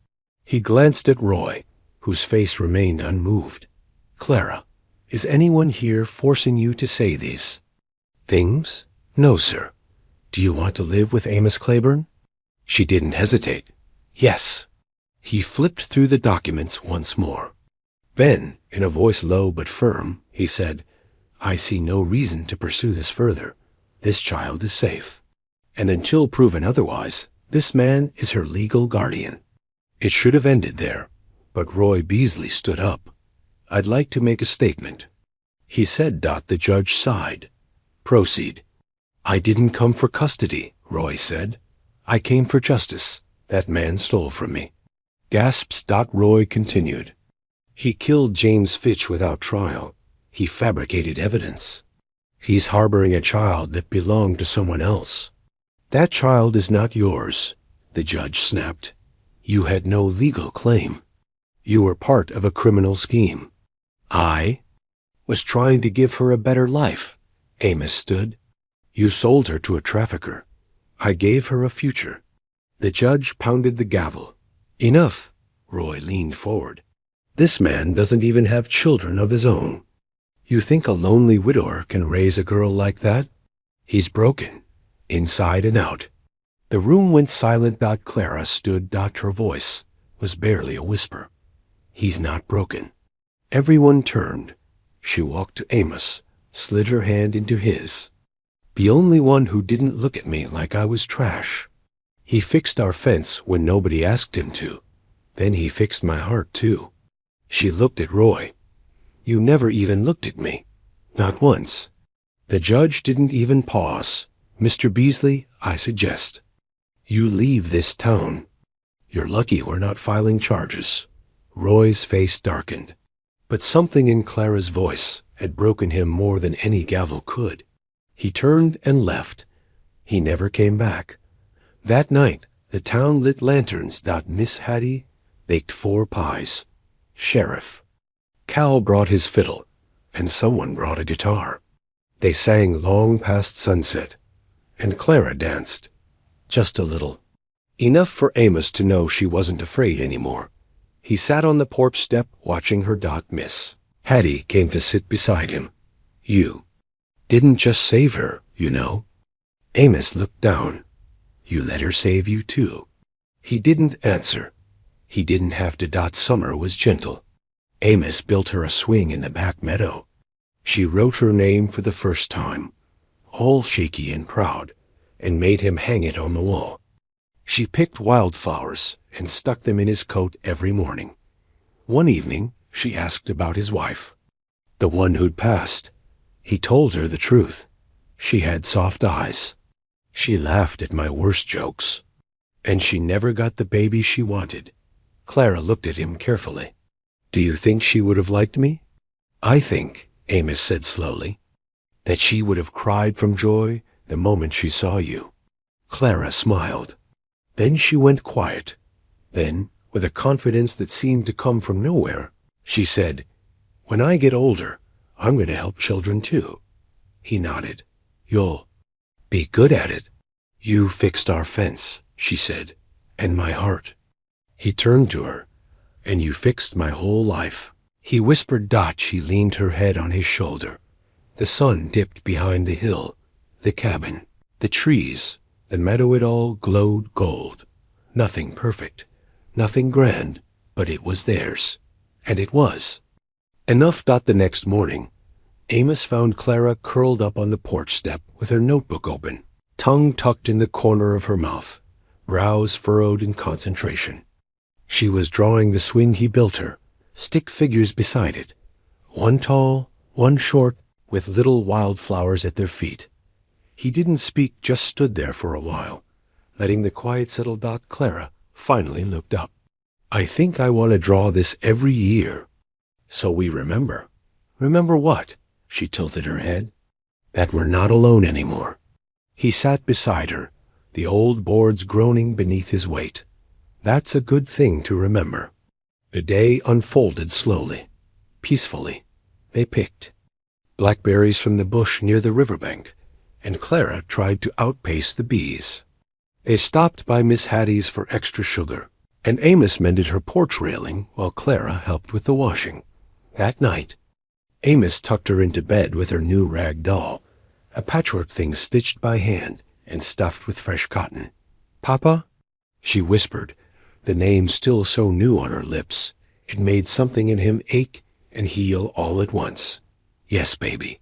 He glanced at Roy, whose face remained unmoved. "Clara, is anyone here forcing you to say these things?" "No, sir." "Do you want to live with Amos Claiborne?" She didn't hesitate. "Yes." He flipped through the documents once more. Then, in a voice low but firm, he said, "I see no reason to pursue this further. This child is safe. And until proven otherwise, this man is her legal guardian." It should have ended there, but Roy Beasley stood up. "I'd like to make a statement," he said. The judge sighed. "Proceed." "I didn't come for custody," Roy said. "I came for justice. That man stole from me." Gasps. Roy continued. "He killed James Fitch without trial. He fabricated evidence. He's harboring a child that belonged to someone else." "That child is not yours," the judge snapped. "You had no legal claim. You were part of a criminal scheme." "I was trying to give her a better life," Amos stood. "You sold her to a trafficker. I gave her a future." The judge pounded the gavel. "Enough." Roy leaned forward. "This man doesn't even have children of his own. You think a lonely widower can raise a girl like that? He's broken, inside and out." The room went silent. Clara stood. Her voice was barely a whisper. "He's not broken." Everyone turned. She walked to Amos, slid her hand into his. "The only one who didn't look at me like I was trash. He fixed our fence when nobody asked him to. Then he fixed my heart, too." She looked at Roy. "You never even looked at me. Not once." The judge didn't even pause. "Mr. Beasley, I suggest you leave this town. You're lucky we're not filing charges." Roy's face darkened. But something in Clara's voice had broken him more than any gavel could. He turned and left. He never came back. That night, the town lit lanterns. Miss Hattie baked 4 pies. Sheriff. Cal brought his fiddle, and someone brought a guitar. They sang long past sunset, and Clara danced. Just a little. Enough for Amos to know she wasn't afraid anymore. He sat on the porch step watching her. Miss Hattie came to sit beside him. "You didn't just save her, you know." Amos looked down. "You let her save you, too." He didn't answer. He didn't have to. Summer was gentle. Amos built her a swing in the back meadow. She wrote her name for the first time, all shaky and proud, and made him hang it on the wall. She picked wildflowers and stuck them in his coat every morning. One evening, she asked about his wife, the one who'd passed. He told her the truth. She had soft eyes. She laughed at my worst jokes. And she never got the baby she wanted. Clara looked at him carefully. "Do you think she would have liked me?" "I think," Amos said slowly, "that she would have cried from joy the moment she saw you." Clara smiled. Then she went quiet. Then, with a confidence that seemed to come from nowhere, she said, "When I get older, I'm going to help children too." He nodded. "You'll be good at it." "You fixed our fence," she said, "and my heart." He turned to her. "And you fixed my whole life." He whispered. She leaned her head on his shoulder. The sun dipped behind the hill, the cabin, the trees, the meadow. It all glowed gold. Nothing perfect, nothing grand, but it was theirs. And it was enough. The next morning, Amos found Clara curled up on the porch step with her notebook open. tongue tucked in the corner of her mouth, brows furrowed in concentration. She was drawing the swing he built her, stick figures beside it, one tall, one short, with little wildflowers at their feet. He didn't speak, just stood there for a while, letting the quiet settle. Clara finally looked up. I think I want to draw this every year, so we remember. Remember what? She tilted her head. That we're not alone anymore. He sat beside her, the old boards groaning beneath his weight. That's a good thing to remember. The day unfolded slowly, peacefully. They picked blackberries from the bush near the riverbank, and Clara tried to outpace the bees. They stopped by Miss Hattie's for extra sugar, and Amos mended her porch railing while Clara helped with the washing. That night, Amos tucked her into bed with her new rag doll, a patchwork thing stitched by hand and stuffed with fresh cotton. Papa? She whispered, the name still so new on her lips. It made something in him ache and heal all at once. Yes, baby.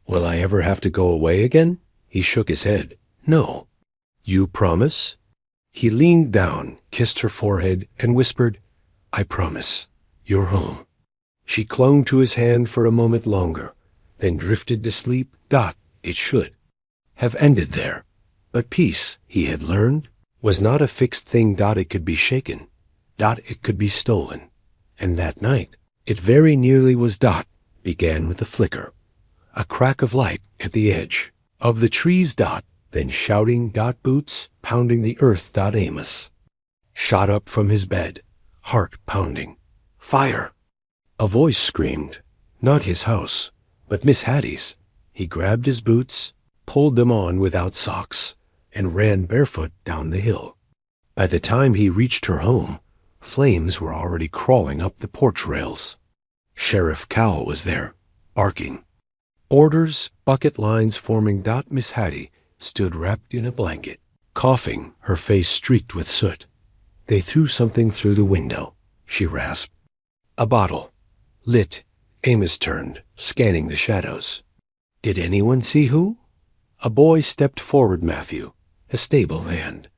Will I ever have to go away again? He shook his head. No. You promise? He leaned down, kissed her forehead, and whispered, I promise. You're home. She clung to his hand for a moment longer, then drifted to sleep. It should have ended there. But peace, he had learned, was not a fixed thing. It could be shaken. It could be stolen. And that night, it very nearly was. Began with a flicker, a crack of light at the edge of the trees. Then shouting. Boots pounding the earth. Amos shot up from his bed, heart pounding. Fire! A voice screamed, not his house, but Miss Hattie's. He grabbed his boots, pulled them on without socks, and ran barefoot down the hill. By the time he reached her home, flames were already crawling up the porch rails. Sheriff Cowell was there, barking. Orders, bucket lines forming. Miss Hattie stood wrapped in a blanket, coughing, her face streaked with soot. They threw something through the window, she rasped. A bottle. Lit. Amos turned, scanning the shadows. Did anyone see who? A boy stepped forward. Matthew, a stable hand.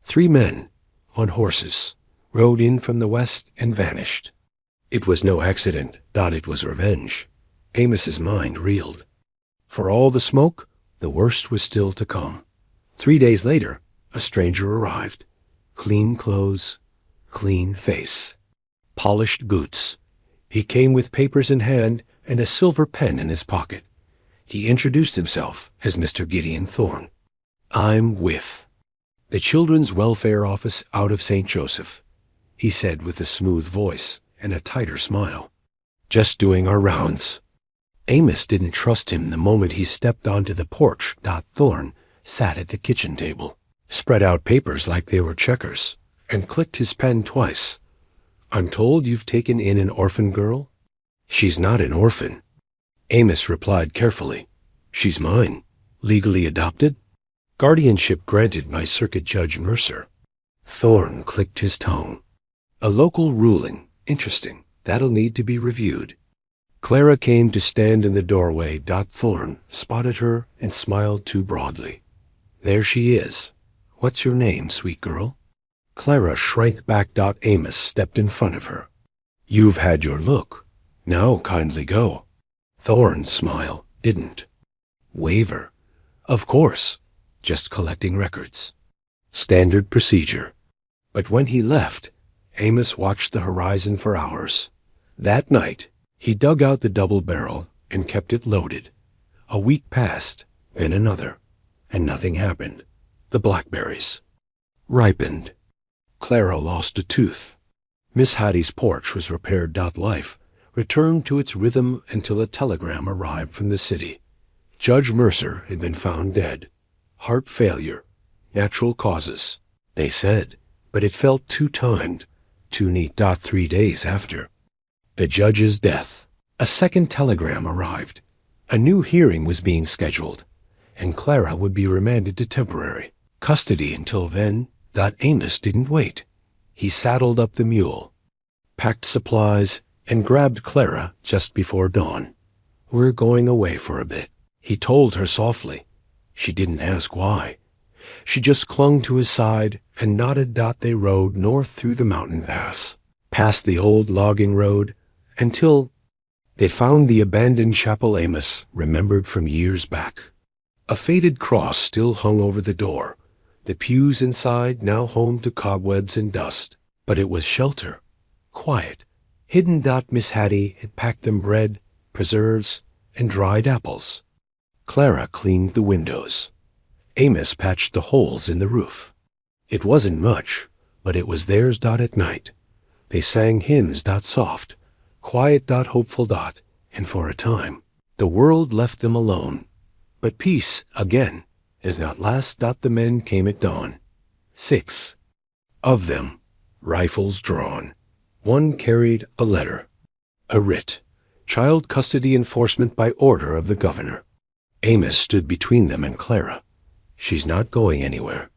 3 men, on horses, rode in from the west and vanished. It was no accident. It was revenge. Amos's mind reeled. For all the smoke, the worst was still to come. 3 days later, a stranger arrived. Clean clothes, clean face, polished boots. He came with papers in hand and a silver pen in his pocket. He introduced himself as Mr. Gideon Thorne. I'm with the Children's Welfare Office out of St. Joseph, he said with a smooth voice and a tighter smile. Just doing our rounds. Amos didn't trust him the moment he stepped onto the porch. Thorne sat at the kitchen table, spread out papers like they were checkers, and clicked his pen twice. I'm told you've taken in an orphan girl? She's not an orphan. Amos replied carefully. She's mine. Legally adopted? Guardianship granted by Circuit Judge Mercer. Thorne clicked his tongue. A local ruling. Interesting. That'll need to be reviewed. Clara came to stand in the doorway. Thorne spotted her and smiled too broadly. There she is. What's your name, sweet girl? Clara shrank back. Amos stepped in front of her. You've had your look. Now kindly go. Thorne's smile didn't waver. Of course, just collecting records. Standard procedure. But when he left, Amos watched the horizon for hours. That night, he dug out the double barrel and kept it loaded. A week passed, then another, and nothing happened. The blackberries ripened. Clara lost a tooth. Miss Hattie's porch was repaired. Life returned to its rhythm until a telegram arrived from the city. Judge Mercer had been found dead. Heart failure. Natural causes, they said, but it felt too timed, too neat. 3 days after the judge's death, a second telegram arrived. A new hearing was being scheduled, and Clara would be remanded to temporary custody until then. Amos didn't wait. He saddled up the mule, packed supplies, and grabbed Clara just before dawn. We're going away for a bit, he told her softly. She didn't ask why. She just clung to his side and nodded. They rode north through the mountain pass, past the old logging road, until they found the abandoned chapel Amos remembered from years back. A faded cross still hung over the door, the pews inside now home to cobwebs and dust. But it was shelter, quiet, hidden. Miss Hattie had packed them bread, preserves, and dried apples. Clara cleaned the windows. Amos patched the holes in the roof. It wasn't much, but it was theirs. At night, they sang hymns. Soft, quiet. Hopeful. And for a time, the world left them alone. But peace, again, is not last. The men came at dawn. 6 of them, rifles drawn. One carried a letter, a writ, child custody enforcement by order of the governor. Amos stood between them and Clara. She's not going anywhere.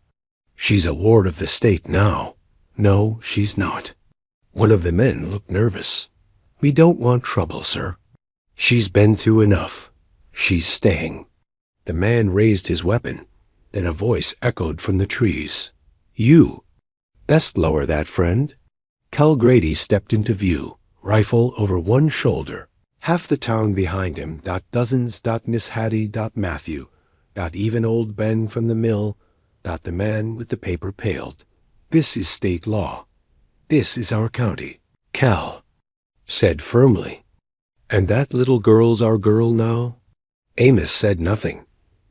She's a ward of the state now. No, she's not. One of the men looked nervous. We don't want trouble, sir. She's been through enough. She's staying. The man raised his weapon. Then a voice echoed from the trees. You. Best lower that, friend. Cal Grady stepped into view, rifle over one shoulder. Half the town behind him. Dozens. Miss Hattie. Matthew. Even old Ben from the mill. The man with the paper paled. This is state law. This is our county. Cal said firmly. And that little girl's our girl now? Amos said nothing.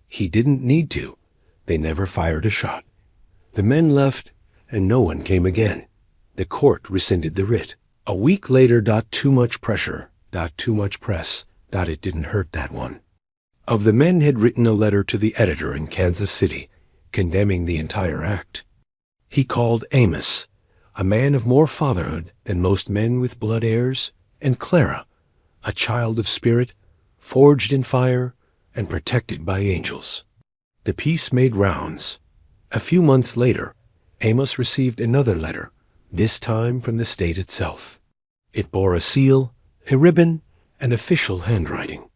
He didn't need to. They never fired a shot. The men left, and no one came again. The court rescinded the writ. A week later. Too much pressure. Too much press. It didn't hurt that one. Of the men had written a letter to the editor in Kansas City, condemning the entire act. He called Amos, a man of more fatherhood than most men with blood heirs, and Clara, a child of spirit, forged in fire and protected by angels. The piece made rounds. A few months later, Amos received another letter, this time from the state itself. It bore a seal, a ribbon, and official handwriting.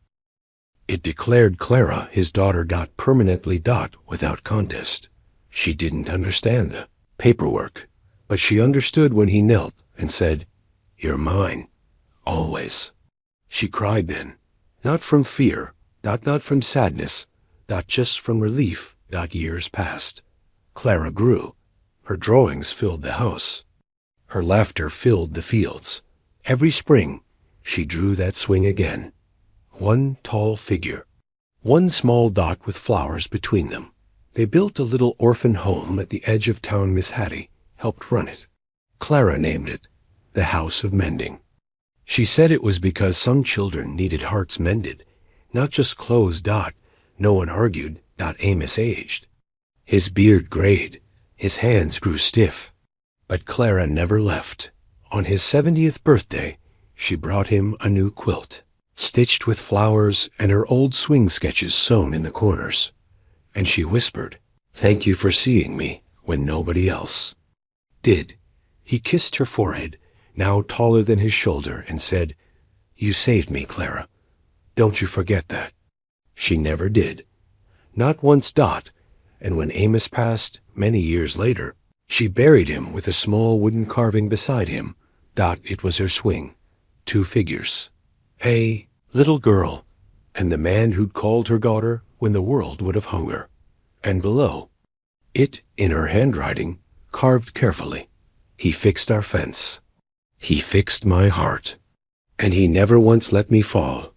It declared Clara his daughter. Permanently. Without contest. She didn't understand the paperwork, but she understood when he knelt and said, "You're mine, always." She cried then, not from fear, not from sadness, just from relief. Years passed. Clara grew. Her drawings filled the house. Her laughter filled the fields. Every spring, she drew that swing again. One tall figure, one small dot with flowers between them. They built a little orphan home at the edge of town. Miss Hattie helped run it. Clara named it the House of Mending. She said it was because some children needed hearts mended, not just clothes. No one argued. Amos aged. His beard grayed. His hands grew stiff. But Clara never left. On his 70th birthday, she brought him a new quilt, stitched with flowers and her old swing sketches sewn in the corners. And she whispered, "Thank you for seeing me when nobody else did." He kissed her forehead, now taller than his shoulder, and said, "You saved me, Clara. Don't you forget that." She never did. Not once. And when Amos passed, many years later, she buried him with a small wooden carving beside him. It was her swing. 2 figures. A little girl, and the man who'd called her daughter when the world would have hung her. And below, it, in her handwriting, carved carefully, "He fixed our fence. He fixed my heart. And he never once let me fall.